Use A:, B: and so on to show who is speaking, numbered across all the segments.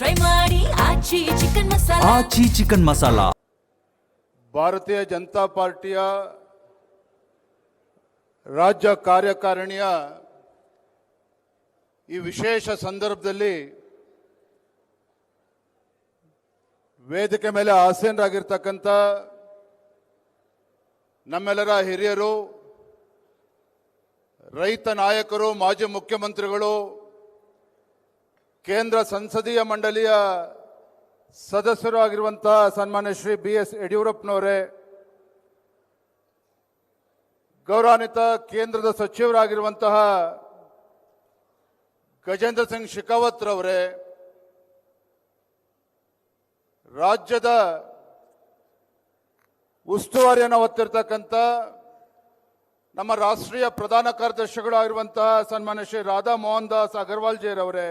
A: Try ಮಾಡಿ ಆಚಿ chicken masala.
B: ಆಚಿ chicken masala.
C: ಭಾರತೀಯ ಜನತಾ ಪಾರ್ಟಿಯ ರಾಜ್ಯ ಕಾರ್ಯಕಾರಿಣಿಯ ಈ ವಿಶೇಷ ಸಂದರ್ಭದಲ್ಲಿ ವೇದಿಕೆ ಮೇಲೆ ಆಸೀನರಾಗಿರ್ತಕ್ಕಂಥ ನಮ್ಮೆಲ್ಲರ ಹಿರಿಯರು, ರೈತ ನಾಯಕರು, ಮಾಜಿ ಮುಖ್ಯಮಂತ್ರಿಗಳು, ಕೇಂದ್ರ ಸಂಸದೀಯ ಮಂಡಳಿಯ ಸದಸ್ಯರು ಆಗಿರುವಂತಹ ಸನ್ಮಾನ್ಯ ಶ್ರೀ BS ಯಡಿಯೂರಪ್ಪನವರೇ, ಗೌರವಾನ್ವಿತ ಕೇಂದ್ರದ ಸಚಿವರಾಗಿರುವಂತಹ ಗಜೇಂದ್ರ ಸಿಂಗ್ ಶೆಖಾವತ್ ರವರೇ, ರಾಜ್ಯದ ಉಸ್ತುವಾರಿಯನ್ನು ಹೊತ್ತಿರ್ತಕ್ಕಂಥ ನಮ್ಮ ರಾಷ್ಟ್ರೀಯ ಪ್ರಧಾನ ಕಾರ್ಯದರ್ಶಿಗಳು ಆಗಿರುವಂತಹ ಸನ್ಮಾನ್ಯ ಶ್ರೀ ರಾಧಾ ಮೋಹನ್ ದಾಸ್ ಅಗರ್ವಾಲ್ ಜಿರವರೇ,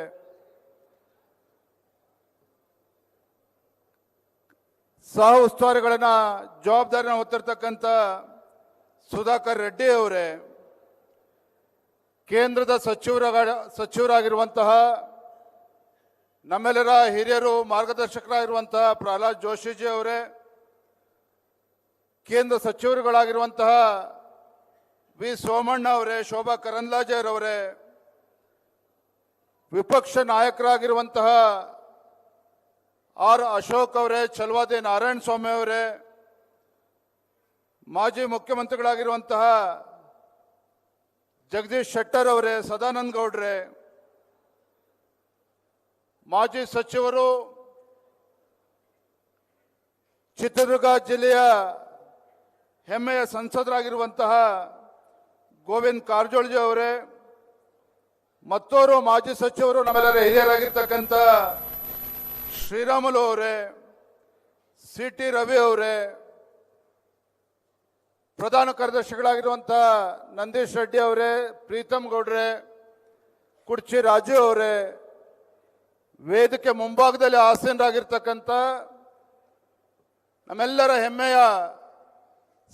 C: ಸಹ ಉಸ್ತುವಾರಿಗಳನ್ನ ಜವಾಬ್ದಾರಿನ ಹೊತ್ತಿರ್ತಕ್ಕಂಥ ಸುಧಾಕರ್ ರೆಡ್ಡಿ ಅವರೇ, ಕೇಂದ್ರದ ಸಚಿವರಾಗಿರುವಂತಹ ನಮ್ಮೆಲ್ಲರ ಹಿರಿಯರು, ಮಾರ್ಗದರ್ಶಕರಾಗಿರುವಂತಹ ಪ್ರಹ್ಲಾದ್ ಜೋಶಿಜಿ ಅವರೇ, ಕೇಂದ್ರ ಸಚಿವರುಗಳಾಗಿರುವಂತಹ ವಿ ಸೋಮಣ್ಣ ಅವರೇ, ಶೋಭಾ ಕರಂದ್ಲಾಜೆರವರೇ, ವಿಪಕ್ಷ ನಾಯಕರಾಗಿರುವಂತಹ ಆರ್ ಅಶೋಕ್ ಅವರೇ, ಚಲವಾದಿ ನಾರಾಯಣ ಸ್ವಾಮಿ ಅವರೇ, ಮಾಜಿ ಮುಖ್ಯಮಂತ್ರಿಗಳಾಗಿರುವಂತಹ ಜಗದೀಶ್ ಶೆಟ್ಟರ್ ಅವರೇ, ಸದಾನಂದ ಗೌಡ್ರೆ, ಮಾಜಿ ಸಚಿವರು, ಚಿತ್ರದುರ್ಗ ಜಿಲ್ಲೆಯ ಹೆಮ್ಮೆಯ ಸಂಸದರಾಗಿರುವಂತಹ ಗೋವಿಂದ್ ಕಾರಜೋಳಜಿ ಅವರೇ, ಮತ್ತೋರು ಮಾಜಿ ಸಚಿವರು ನಮ್ಮೆಲ್ಲರ ಹಿರಿಯರಾಗಿರ್ತಕ್ಕಂಥ ಶ್ರೀರಾಮುಲು ಅವರೇ, CT ರವಿ ಅವರೇ, ಪ್ರಧಾನ ಕಾರ್ಯದರ್ಶಿಗಳಾಗಿರುವಂತಹ ನಂದೀಶ್ ರೆಡ್ಡಿ ಅವರೇ, ಪ್ರೀತಮ್ ಗೌಡ್ರೆ, ಕುಡ್ಚಿ ರಾಜು ಅವರೇ, ವೇದಿಕೆ ಮುಂಭಾಗದಲ್ಲಿ ಆಸೀನರಾಗಿರ್ತಕ್ಕಂಥ ನಮ್ಮೆಲ್ಲರ ಹೆಮ್ಮೆಯ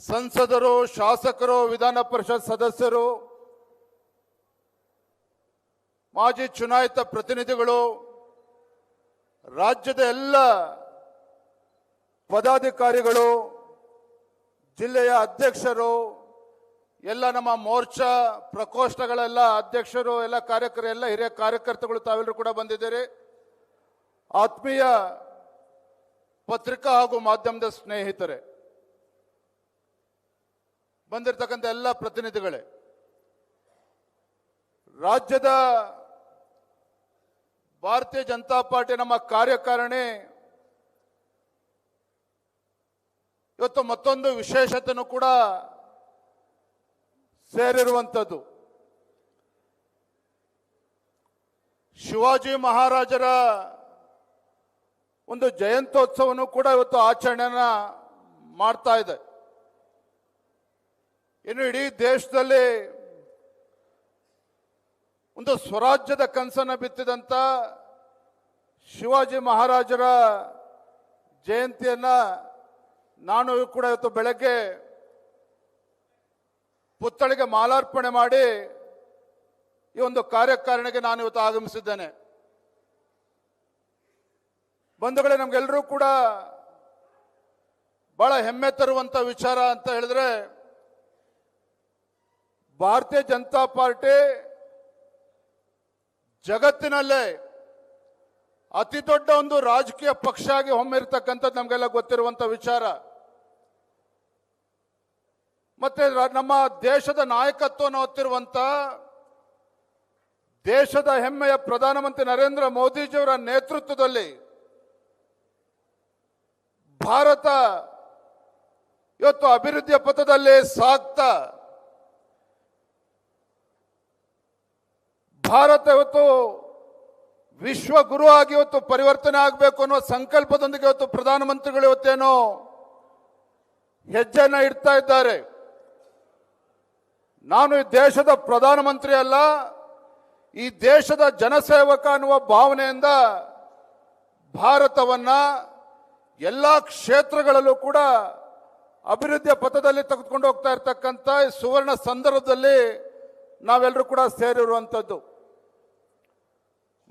C: ಸಂಸದರು, ಶಾಸಕರು, ವಿಧಾನ ಪರಿಷತ್ ಸದಸ್ಯರು, ಮಾಜಿ ಚುನಾಯಿತ ಪ್ರತಿನಿಧಿಗಳು, ರಾಜ್ಯದ ಎಲ್ಲ ಪದಾಧಿಕಾರಿಗಳು, ಜಿಲ್ಲೆಯ ಅಧ್ಯಕ್ಷರು, ಎಲ್ಲ ನಮ್ಮ ಮೋರ್ಚಾ ಪ್ರಕೋಷ್ಠಗಳೆಲ್ಲ ಅಧ್ಯಕ್ಷರು, ಎಲ್ಲ ಕಾರ್ಯಕರ್ತರು, ಎಲ್ಲ ಹಿರಿಯ ಕಾರ್ಯಕರ್ತಗಳು ತಾವೆಲ್ಲರೂ ಕೂಡ ಬಂದಿದ್ದೀರಿ. ಆತ್ಮೀಯ ಪತ್ರಿಕಾ ಹಾಗೂ ಮಾಧ್ಯಮದ ಸ್ನೇಹಿತರೆ, ಬಂದಿರತಕ್ಕಂಥ ಎಲ್ಲ ಪ್ರತಿನಿಧಿಗಳೇ, ರಾಜ್ಯದ ಭಾರತೀಯ ಜನತಾ ಪಾರ್ಟಿ ನಮ್ಮ ಕಾರ್ಯಕಾರಿಣಿ ಇವತ್ತು ಮತ್ತೊಂದು ವಿಶೇಷತೆಯನ್ನು ಕೂಡ ಸೇರಿರುವಂಥದ್ದು. ಶಿವಾಜಿ ಮಹಾರಾಜರ ಒಂದು ಜಯಂತ್ಯೋತ್ಸವವನ್ನು ಕೂಡ ಇವತ್ತು ಆಚರಣೆಯನ್ನ ಮಾಡ್ತಾ ಇದೆ. ಇನ್ನು ಇಡೀ ದೇಶದಲ್ಲಿ ಒಂದು ಸ್ವರಾಜ್ಯದ ಕನಸನ್ನು ಬಿತ್ತಿದಂತ ಶಿವಾಜಿ ಮಹಾರಾಜರ ಜಯಂತಿಯನ್ನ ನಾನು ಕೂಡ ಇವತ್ತು ಬೆಳಗ್ಗೆ ಪುತ್ಥಳಿಗೆ ಮಾಲಾರ್ಪಣೆ ಮಾಡಿ ಈ ಒಂದು ಕಾರ್ಯಕಾರಿಣಿಗೆ ನಾನು ಇವತ್ತು ಆಗಮಿಸಿದ್ದೇನೆ. ಬಂಧುಗಳೇ, ನಮ್ಗೆಲ್ಲರೂ ಕೂಡ ಬಹಳ ಹೆಮ್ಮೆ ತರುವಂತ ವಿಚಾರ ಅಂತ ಹೇಳಿದ್ರೆ, ಭಾರತೀಯ ಜನತಾ ಪಾರ್ಟಿ ಜಗತ್ತಿನಲ್ಲೇ ಅತಿ ದೊಡ್ಡ ಒಂದು ರಾಜಕೀಯ ಪಕ್ಷ ಆಗಿ ಹೊಮ್ಮಿರ್ತಕ್ಕಂಥದ್ದು ನಮಗೆಲ್ಲ ಗೊತ್ತಿರುವಂತ ವಿಚಾರ. ಮತ್ತೆ ನಮ್ಮ ದೇಶದ ನಾಯಕತ್ವವನ್ನು ಹೊತ್ತಿರುವಂತ ದೇಶದ ಹೆಮ್ಮೆಯ ಪ್ರಧಾನಮಂತ್ರಿ ನರೇಂದ್ರ ಮೋದಿಜಿಯವರ ನೇತೃತ್ವದಲ್ಲಿ ಭಾರತ ಇವತ್ತು ಅಭಿವೃದ್ಧಿಯ ಪಥದಲ್ಲಿ ಸಾಗ್ತಾ, ಭಾರತ ಇವತ್ತು ವಿಶ್ವ ಗುರು ಆಗಿ ಇವತ್ತು ಪರಿವರ್ತನೆ ಆಗಬೇಕು ಅನ್ನೋ ಸಂಕಲ್ಪದೊಂದಿಗೆ ಇವತ್ತು ಪ್ರಧಾನಮಂತ್ರಿಗಳು ಇವತ್ತೇನೋ ಹೆಜ್ಜೆಯನ್ನು ಇಡ್ತಾ ಇದ್ದಾರೆ. ನಾನು ಈ ದೇಶದ ಪ್ರಧಾನಮಂತ್ರಿ ಅಲ್ಲ, ಈ ದೇಶದ ಜನಸೇವಕ ಅನ್ನುವ ಭಾವನೆಯಿಂದ ಭಾರತವನ್ನ ಎಲ್ಲ ಕ್ಷೇತ್ರಗಳಲ್ಲೂ ಕೂಡ ಅಭಿವೃದ್ಧಿಯ ಪಥದಲ್ಲಿ ತೆಗೆದುಕೊಂಡು ಹೋಗ್ತಾ ಇರ್ತಕ್ಕಂಥ ಸುವರ್ಣ ಸಂದರ್ಭದಲ್ಲಿ ನಾವೆಲ್ಲರೂ ಕೂಡ ಸೇರಿರುವಂಥದ್ದು.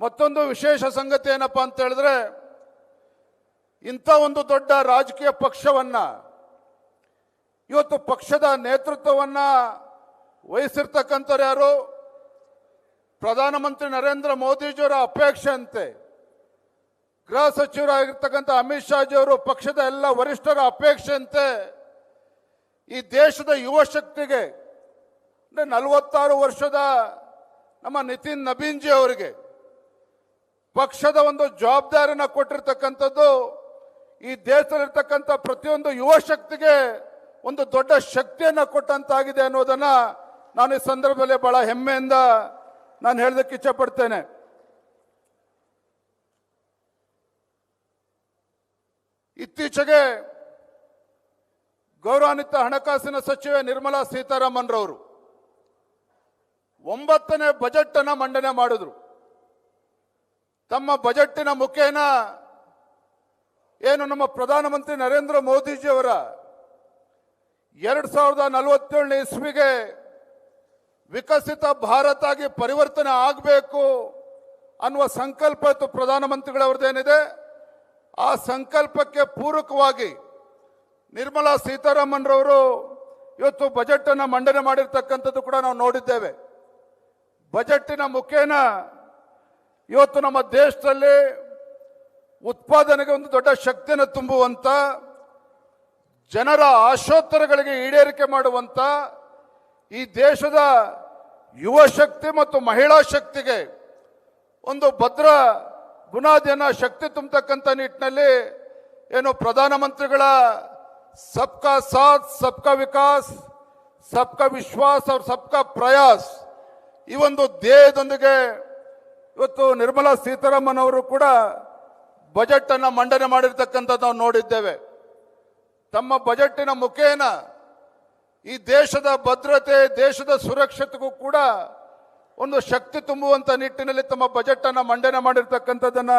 C: ಮತ್ತೊಂದು ವಿಶೇಷ ಸಂಗತಿ ಏನಪ್ಪಾ ಅಂತ ಹೇಳಿದ್ರೆ, ಇಂಥ ಒಂದು ದೊಡ್ಡ ರಾಜಕೀಯ ಪಕ್ಷವನ್ನ, ಇವತ್ತು ಪಕ್ಷದ ನೇತೃತ್ವವನ್ನ ವಹಿಸಿರ್ತಕ್ಕಂಥವ್ರು ಯಾರು? ಪ್ರಧಾನಮಂತ್ರಿ ನರೇಂದ್ರ ಮೋದಿಜಿಯವರ ಅಪೇಕ್ಷೆ ಅಂತೆ, ಗೃಹ ಸಚಿವರಾಗಿರ್ತಕ್ಕಂಥ ಅಮಿತ್ ಶಾಜಿಯವರು ಪಕ್ಷದ ಎಲ್ಲ ವರಿಷ್ಠರ ಅಪೇಕ್ಷೆಯಂತೆ ಈ ದೇಶದ ಯುವ ಶಕ್ತಿಗೆ, ಅಂದರೆ 46 ವರ್ಷದ ನಮ್ಮ ನಿತಿನ್ ನಬೀನ್ಜಿ ಅವರಿಗೆ ಪಕ್ಷದ ಒಂದು ಜವಾಬ್ದಾರಿನ ಕೊಟ್ಟಿರ್ತಕ್ಕಂಥದ್ದು ಈ ದೇಶದಲ್ಲಿರ್ತಕ್ಕಂಥ ಪ್ರತಿಯೊಂದು ಯುವ ಶಕ್ತಿಗೆ ಒಂದು ದೊಡ್ಡ ಶಕ್ತಿಯನ್ನ ಕೊಟ್ಟಂತಾಗಿದೆ ಅನ್ನೋದನ್ನ ನಾನು ಈ ಸಂದರ್ಭದಲ್ಲಿ ಬಹಳ ಹೆಮ್ಮೆಯಿಂದ ನಾನು ಹೇಳೋದಕ್ಕೆ ಇಚ್ಛೆ ಪಡ್ತೇನೆ. ಇತ್ತೀಚೆಗೆ ಗೌರವಾನ್ವಿತ ಹಣಕಾಸಿನ ಸಚಿವೆ ನಿರ್ಮಲಾ ಸೀತಾರಾಮನ್ ರವರು 9ನೇ ಬಜೆಟ್ ಅನ್ನ ಮಂಡನೆ ಮಾಡಿದ್ರು. ತಮ್ಮ ಬಜೆಟ್ಟಿನ ಮುಖೇನ ಏನು ನಮ್ಮ ಪ್ರಧಾನಮಂತ್ರಿ ನರೇಂದ್ರ ಮೋದಿಜಿಯವರ 2047 ಇಸ್ವಿಗೆ ವಿಕಸಿತ ಭಾರತ ಆಗಿ ಪರಿವರ್ತನೆ ಆಗಬೇಕು ಅನ್ನುವ ಸಂಕಲ್ಪ ಇತ್ತು ಪ್ರಧಾನಮಂತ್ರಿಗಳವ್ರದ್ದೇನಿದೆ. ಆ ಸಂಕಲ್ಪಕ್ಕೆ ಪೂರಕವಾಗಿ ನಿರ್ಮಲಾ ಸೀತಾರಾಮನ್ ರವರು ಇವತ್ತು ಬಜೆಟ್ ಅನ್ನು ಮಂಡನೆ ಮಾಡಿರ್ತಕ್ಕಂಥದ್ದು ಕೂಡ ನಾವು ನೋಡಿದ್ದೇವೆ. ಬಜೆಟ್ಟಿನ ಮುಖೇನ ಇವತ್ತು ನಮ್ಮ ದೇಶದಲ್ಲಿ ಉತ್ಪಾದನೆಗೆ ಒಂದು ದೊಡ್ಡ ಶಕ್ತಿಯನ್ನು ತುಂಬುವಂತ, ಜನರ ಆಶೋತ್ತರಗಳಿಗೆ ಈಡೇರಿಕೆ ಮಾಡುವಂತ, ಈ ದೇಶದ ಯುವ ಶಕ್ತಿ ಮತ್ತು ಮಹಿಳಾ ಶಕ್ತಿಗೆ ಒಂದು ಭದ್ರ ಬುನಾದಿಯನ್ನ ಶಕ್ತಿ ತುಂಬತಕ್ಕಂಥ ನಿಟ್ಟಿನಲ್ಲಿ ಏನು ಪ್ರಧಾನಮಂತ್ರಿಗಳ ಸಬ್ಕಾ ಸಾಥ್ ಸಬ್ಕಾ ವಿಕಾಸ್ ಸಬ್ಕಾ ವಿಶ್ವಾಸ್ और ಸಬ್ಕಾ ಪ್ರಯಾಸ್ ಈ ಒಂದು ಧ್ಯೇಯದೊಂದಿಗೆ ಇವತ್ತು ನಿರ್ಮಲಾ ಸೀತಾರಾಮನ್ ಅವರು ಕೂಡ ಬಜೆಟ್ ಅನ್ನ ಮಂಡನೆ ಮಾಡಿರ್ತಕ್ಕಂಥದ್ದು ನಾವು ನೋಡಿದ್ದೇವೆ. ತಮ್ಮ ಬಜೆಟ್ಟಿನ ಮುಖೇನ ಈ ದೇಶದ ಭದ್ರತೆ, ದೇಶದ ಸುರಕ್ಷತೆಗೂ ಕೂಡ ಒಂದು ಶಕ್ತಿ ತುಂಬುವಂತ ನಿಟ್ಟಿನಲ್ಲಿ ತಮ್ಮ ಬಜೆಟ್ ಅನ್ನ ಮಂಡನೆ ಮಾಡಿರ್ತಕ್ಕಂಥದ್ದನ್ನ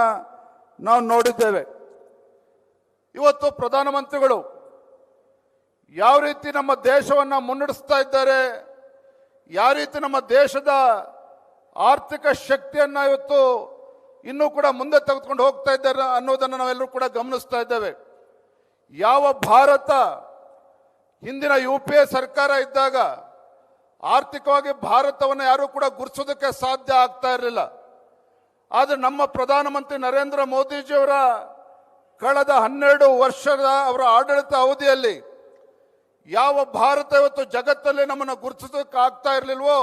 C: ನಾವು ನೋಡಿದ್ದೇವೆ. ಇವತ್ತು ಪ್ರಧಾನಮಂತ್ರಿಗಳು ಯಾವ ರೀತಿ ನಮ್ಮ ದೇಶವನ್ನ ಮುನ್ನಡೆಸ್ತಾ ಇದ್ದಾರೆ, ಯಾವ ರೀತಿ ನಮ್ಮ ದೇಶದ ಆರ್ಥಿಕ ಶಕ್ತಿಯನ್ನ ಇವತ್ತು ಇನ್ನೂ ಕೂಡ ಮುಂದೆ ತೆಗೆದುಕೊಂಡು ಹೋಗ್ತಾ ಇದ್ದಾರೆ ಅನ್ನೋದನ್ನು ನಾವೆಲ್ಲರೂ ಕೂಡ ಗಮನಿಸ್ತಾ ಇದ್ದೇವೆ. ಯಾವ ಭಾರತ ಹಿಂದಿನ UPA ಸರ್ಕಾರ ಇದ್ದಾಗ ಆರ್ಥಿಕವಾಗಿ ಭಾರತವನ್ನು ಯಾರು ಕೂಡ ಗುರುತಿಸೋದಕ್ಕೆ ಸಾಧ್ಯ ಆಗ್ತಾ ಇರಲಿಲ್ಲ. ಆದರೆ ನಮ್ಮ ಪ್ರಧಾನಮಂತ್ರಿ ನರೇಂದ್ರ ಮೋದಿಜಿಯವರ ಕಳೆದ 12 ವರ್ಷದ ಅವರ ಆಡಳಿತ ಅವಧಿಯಲ್ಲಿ ಯಾವ ಭಾರತ ಇವತ್ತು ಜಗತ್ತಲ್ಲಿ ನಮ್ಮನ್ನು ಗುರುತಿಸೋದಕ್ಕೆ ಆಗ್ತಾ ಇರಲಿಲ್ವೋ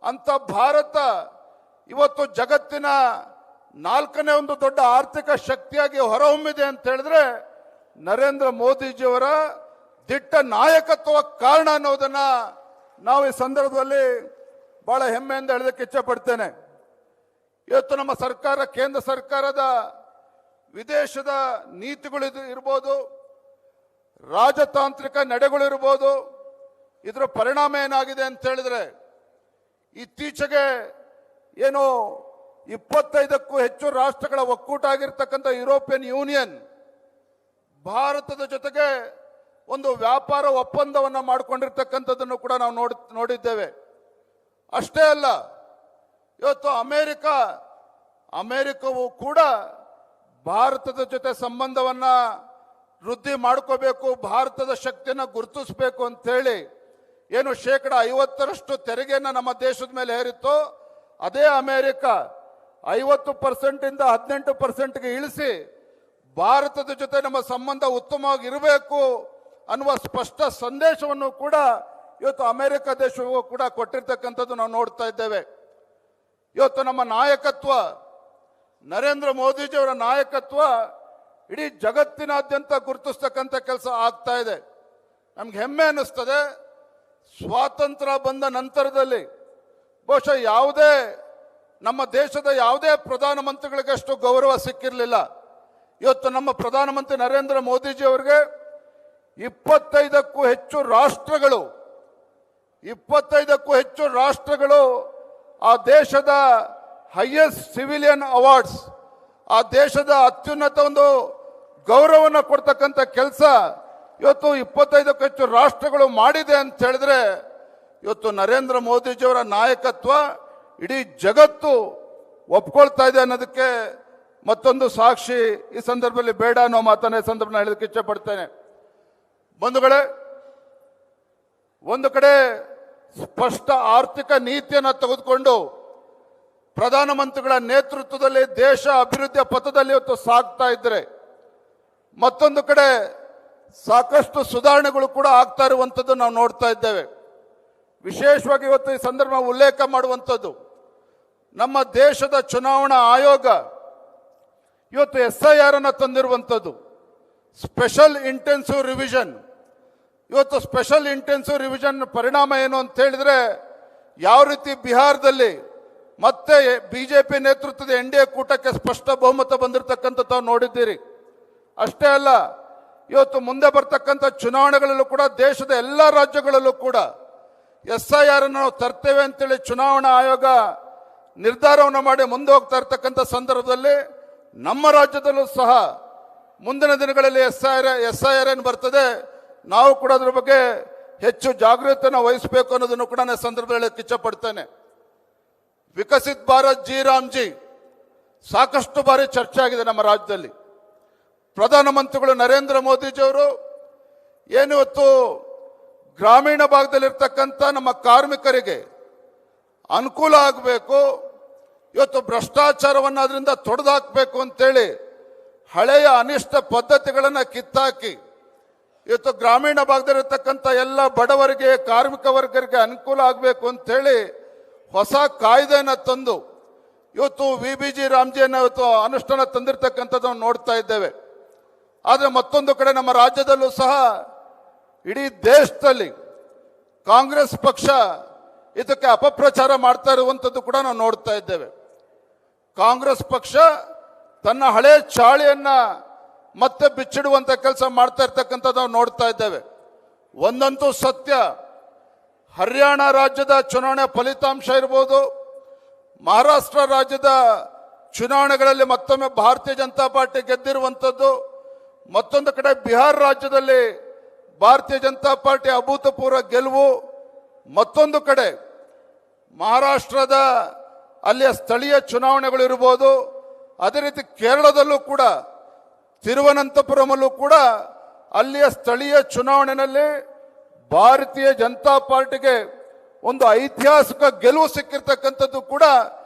C: ಅಂತ ಭಾರತ ಇವತ್ತು ಜಗತ್ತಿನ 4ನೇ ಒಂದು ದೊಡ್ಡ ಆರ್ಥಿಕ ಶಕ್ತಿಯಾಗಿ ಹೊರಹೊಮ್ಮಿದೆ ಅಂತ ಹೇಳಿದ್ರೆ ನರೇಂದ್ರ ಮೋದಿಜಿಯವರ ದಿಟ್ಟ ನಾಯಕತ್ವ ಕಾರಣ ಅನ್ನೋದನ್ನ ನಾವು ಈ ಸಂದರ್ಭದಲ್ಲಿ ಬಹಳ ಹೆಮ್ಮೆಯಿಂದ ಹೇಳೋದಕ್ಕೆ ಇಚ್ಛೆ ಪಡ್ತೇನೆ. ಇವತ್ತು ನಮ್ಮ ಸರ್ಕಾರ, ಕೇಂದ್ರ ಸರ್ಕಾರದ ವಿದೇಶದ ನೀತಿಗಳು ಇರ್ಬೋದು, ರಾಜತಾಂತ್ರಿಕ ನಡೆಗಳು ಇರ್ಬೋದು, ಇದರ ಪರಿಣಾಮ ಏನಾಗಿದೆ ಅಂತ ಹೇಳಿದ್ರೆ ಇತ್ತೀಚೆಗೆ ಏನು 25ಕ್ಕೂ ಹೆಚ್ಚು ರಾಷ್ಟ್ರಗಳ ಒಕ್ಕೂಟ ಆಗಿರ್ತಕ್ಕಂಥ ಯುರೋಪಿಯನ್ ಯೂನಿಯನ್ ಭಾರತದ ಜೊತೆಗೆ ಒಂದು ವ್ಯಾಪಾರ ಒಪ್ಪಂದವನ್ನು ಮಾಡಿಕೊಂಡಿರ್ತಕ್ಕಂಥದ್ದನ್ನು ಕೂಡ ನಾವು ನೋಡಿದ್ದೇವೆ. ಅಷ್ಟೇ ಅಲ್ಲ, ಇವತ್ತು ಅಮೆರಿಕವು ಕೂಡ ಭಾರತದ ಜೊತೆ ಸಂಬಂಧವನ್ನ ವೃದ್ಧಿ ಮಾಡ್ಕೋಬೇಕು, ಭಾರತದ ಶಕ್ತಿಯನ್ನು ಗುರುತಿಸಬೇಕು ಅಂತ ಹೇಳಿ ಏನು 50% ತೆರಿಗೆಯನ್ನ ನಮ್ಮ ದೇಶದ ಮೇಲೆ ಹೇರಿತ್ತೋ ಅದೇ ಅಮೆರಿಕ 50% ಇಂದ 18%ಗೆ ಇಳಿಸಿ ಭಾರತದ ಜೊತೆ ನಮ್ಮ ಸಂಬಂಧ ಉತ್ತಮವಾಗಿ ಇರಬೇಕು ಅನ್ನುವ ಸ್ಪಷ್ಟ ಸಂದೇಶವನ್ನು ಕೂಡ ಇವತ್ತು ಅಮೆರಿಕ ದೇಶವು ಕೂಡ ಕೊಟ್ಟಿರ್ತಕ್ಕಂಥದ್ದು ನಾವು ನೋಡ್ತಾ ಇದ್ದೇವೆ. ಇವತ್ತು ನಮ್ಮ ನಾಯಕತ್ವ, ನರೇಂದ್ರ ಮೋದಿಜಿಯವರ ನಾಯಕತ್ವ ಇಡೀ ಜಗತ್ತಿನಾದ್ಯಂತ ಗುರುತಿಸ್ತಕ್ಕಂಥ ಕೆಲಸ ಆಗ್ತಾ ಇದೆ. ನಮ್ಗೆ ಹೆಮ್ಮೆ ಅನ್ನಿಸ್ತದೆ. ಸ್ವಾತಂತ್ರ್ಯ ಬಂದ ನಂತರದಲ್ಲಿ ಬಹುಶಃ ನಮ್ಮ ದೇಶದ ಯಾವುದೇ ಪ್ರಧಾನಮಂತ್ರಿಗಳಿಗಷ್ಟು ಗೌರವ ಸಿಕ್ಕಿರಲಿಲ್ಲ. ಇವತ್ತು ನಮ್ಮ ಪ್ರಧಾನಮಂತ್ರಿ ನರೇಂದ್ರ ಮೋದಿಜಿ ಅವರಿಗೆ 25ಕ್ಕೂ ಹೆಚ್ಚು ರಾಷ್ಟ್ರಗಳು ಆ ದೇಶದ ಹೈಯೆಸ್ಟ್ ಸಿವಿಲಿಯನ್ ಅವಾರ್ಡ್ಸ್, ಆ ದೇಶದ ಅತ್ಯುನ್ನತ ಒಂದು ಗೌರವವನ್ನು ಕೊಡ್ತಕ್ಕಂಥ ಕೆಲಸ ಇವತ್ತು 25ಕ್ಕೂ ಹೆಚ್ಚು ರಾಷ್ಟ್ರಗಳು ಮಾಡಿದೆ ಅಂತ ಹೇಳಿದ್ರೆ ಇವತ್ತು ನರೇಂದ್ರ ಮೋದಿಜಿಯವರ ನಾಯಕತ್ವ ಇಡೀ ಜಗತ್ತು ಒಪ್ಕೊಳ್ತಾ ಇದೆ ಅನ್ನೋದಕ್ಕೆ ಮತ್ತೊಂದು ಸಾಕ್ಷಿ ಈ ಸಂದರ್ಭದಲ್ಲಿ ಬೇಡ ಅನ್ನೋ ಮಾತನ್ನ ಈ ಸಂದರ್ಭ ಹೇಳೋದಕ್ಕೆ ಇಚ್ಛೆ ಪಡ್ತೇನೆ. ಬಂಧುಗಳೇ, ಒಂದು ಕಡೆ ಸ್ಪಷ್ಟ ಆರ್ಥಿಕ ನೀತಿಯನ್ನು ತೆಗೆದುಕೊಂಡು ಪ್ರಧಾನಮಂತ್ರಿಗಳ ನೇತೃತ್ವದಲ್ಲಿ ದೇಶ ಅಭಿವೃದ್ಧಿಯ ಪಥದಲ್ಲಿ ಇವತ್ತು ಸಾಗ್ತಾ ಇದ್ರೆ, ಮತ್ತೊಂದು ಕಡೆ ಸಾಕಷ್ಟು ಸುಧಾರಣೆಗಳು ಕೂಡ ಆಗ್ತಾ ಇರುವಂಥದ್ದು ನಾವು ನೋಡ್ತಾ ಇದ್ದೇವೆ. ವಿಶೇಷವಾಗಿ ಇವತ್ತು ಈ ಸಂದರ್ಭ ಉಲ್ಲೇಖ ಮಾಡುವಂಥದ್ದು, ನಮ್ಮ ದೇಶದ ಚುನಾವಣಾ ಆಯೋಗ ಇವತ್ತು SIR ಅನ್ನು ತಂದಿರುವಂಥದ್ದು, ಸ್ಪೆಷಲ್ ಇಂಟೆನ್ಸಿವ್ ರಿವಿಷನ್. ಇವತ್ತು ಸ್ಪೆಷಲ್ ಇಂಟೆನ್ಸಿವ್ ರಿವಿಷನ್ ಪರಿಣಾಮ ಏನು ಅಂತ ಹೇಳಿದ್ರೆ, ಯಾವ ರೀತಿ ಬಿಹಾರದಲ್ಲಿ ಮತ್ತೆ ಬಿಜೆಪಿ ನೇತೃತ್ವದ NDA ಕೂಟಕ್ಕೆ ಸ್ಪಷ್ಟ ಬಹುಮತ ಬಂದಿರತಕ್ಕಂಥದ್ದು ನೋಡಿದ್ದೀರಿ. ಅಷ್ಟೇ ಅಲ್ಲ, ಇವತ್ತು ಮುಂದೆ ಬರ್ತಕ್ಕಂಥ ಚುನಾವಣೆಗಳಲ್ಲೂ ಕೂಡ ದೇಶದ ಎಲ್ಲ ರಾಜ್ಯಗಳಲ್ಲೂ ಕೂಡ SIR ಅನ್ನು ನಾವು ತರ್ತೇವೆ ಅಂತೇಳಿ ಚುನಾವಣಾ ಆಯೋಗ ನಿರ್ಧಾರವನ್ನು ಮಾಡಿ ಮುಂದೆ ಹೋಗ್ತಾ ಇರ್ತಕ್ಕಂಥ ಸಂದರ್ಭದಲ್ಲಿ ನಮ್ಮ ರಾಜ್ಯದಲ್ಲೂ ಸಹ ಮುಂದಿನ ದಿನಗಳಲ್ಲಿ SIR ಏನು ಬರ್ತದೆ, ನಾವು ಕೂಡ ಅದರ ಬಗ್ಗೆ ಹೆಚ್ಚು ಜಾಗೃತಿಯನ್ನು ವಹಿಸಬೇಕು ಅನ್ನೋದನ್ನು ಕೂಡ ನಾನು ಸಂದರ್ಭದಲ್ಲಿ ಇಚ್ಛೆ ಪಡ್ತೇನೆ. ವಿಕಸಿತ್ ಭಾರತ್ ಜಿ ರಾಮ್ಜಿ ಸಾಕಷ್ಟು ಬಾರಿ ಚರ್ಚೆ ಆಗಿದೆ ನಮ್ಮ ರಾಜ್ಯದಲ್ಲಿ. ಪ್ರಧಾನಮಂತ್ರಿಗಳು ನರೇಂದ್ರ ಮೋದಿಜಿಯವರು ಏನಿವತ್ತು ಗ್ರಾಮೀಣ ಭಾಗದಲ್ಲಿರ್ತಕ್ಕಂಥ ನಮ್ಮ ಕಾರ್ಮಿಕರಿಗೆ ಅನುಕೂಲ ಆಗಬೇಕು, ಇವತ್ತು ಭ್ರಷ್ಟಾಚಾರವನ್ನು ಅದರಿಂದ ತೊಡೆದಾಕಬೇಕು ಅಂತೇಳಿ ಹಳೆಯ ಅನಿಷ್ಟ ಪದ್ಧತಿಗಳನ್ನು ಕಿತ್ತಾಕಿ ಇವತ್ತು ಗ್ರಾಮೀಣ ಭಾಗದಲ್ಲಿರ್ತಕ್ಕಂಥ ಎಲ್ಲ ಬಡವರಿಗೆ ಕಾರ್ಮಿಕ ವರ್ಗರಿಗೆ ಅನುಕೂಲ ಆಗಬೇಕು ಅಂತೇಳಿ ಹೊಸ ಕಾಯ್ದೆಯನ್ನು ತಂದು ಇವತ್ತು VBG ರಾಮ್ಜಿಯನ್ನು ಇವತ್ತು ಅನುಷ್ಠಾನ ತಂದಿರತಕ್ಕಂಥದ್ದನ್ನು ನೋಡ್ತಾ ಇದ್ದೇವೆ. ಆದರೆ ಮತ್ತೊಂದು ಕಡೆ ನಮ್ಮ ರಾಜ್ಯದಲ್ಲೂ ಸಹ ಇಡೀ ದೇಶದಲ್ಲಿ ಕಾಂಗ್ರೆಸ್ ಪಕ್ಷ ಇದಕ್ಕೆ ಅಪಪ್ರಚಾರ ಮಾಡ್ತಾ ಇರುವಂಥದ್ದು ಕೂಡ ನಾವು ನೋಡ್ತಾ ಇದ್ದೇವೆ. ಕಾಂಗ್ರೆಸ್ ಪಕ್ಷ ತನ್ನ ಹಳೆ ಚಾಳಿಯನ್ನ ಮತ್ತೆ ಬಿಚ್ಚಿಡುವಂತ ಕೆಲಸ ಮಾಡ್ತಾ ಇರ್ತಕ್ಕಂಥದ್ದು ನಾವು ನೋಡ್ತಾ ಇದ್ದೇವೆ. ಒಂದಂತೂ ಸತ್ಯ, ಹರಿಯಾಣ ರಾಜ್ಯದ ಚುನಾವಣೆ ಫಲಿತಾಂಶ ಇರ್ಬೋದು, ಮಹಾರಾಷ್ಟ್ರ ರಾಜ್ಯದ ಚುನಾವಣೆಗಳಲ್ಲಿ ಮತ್ತೊಮ್ಮೆ ಭಾರತೀಯ ಜನತಾ ಪಾರ್ಟಿ ಗೆದ್ದಿರುವಂಥದ್ದು, ಮತ್ತೊಂದು ಕಡೆ ಬಿಹಾರ ರಾಜ್ಯದಲ್ಲಿ ಭಾರತೀಯ ಜನತಾ ಪಾರ್ಟಿ ಅಭೂತಪೂರ್ವ ಗೆಲುವು, ಮತ್ತೊಂದು ಕಡೆ ಮಹಾರಾಷ್ಟ್ರದ ಅಲ್ಲಿಯ ಸ್ಥಳೀಯ ಚುನಾವಣೆಗಳು ಇರ್ಬೋದು, ಅದೇ ರೀತಿ ಕೇರಳದಲ್ಲೂ ಕೂಡ ತಿರುವನಂತಪುರಮಲ್ಲೂ ಕೂಡ ಅಲ್ಲಿಯ ಸ್ಥಳೀಯ ಚುನಾವಣೆಯಲ್ಲಿ ಭಾರತೀಯ ಜನತಾ ಪಾರ್ಟಿಗೆ ಒಂದು ಐತಿಹಾಸಿಕ ಗೆಲುವು ಸಿಕ್ಕಿರ್ತಕ್ಕಂಥದ್ದು ಕೂಡ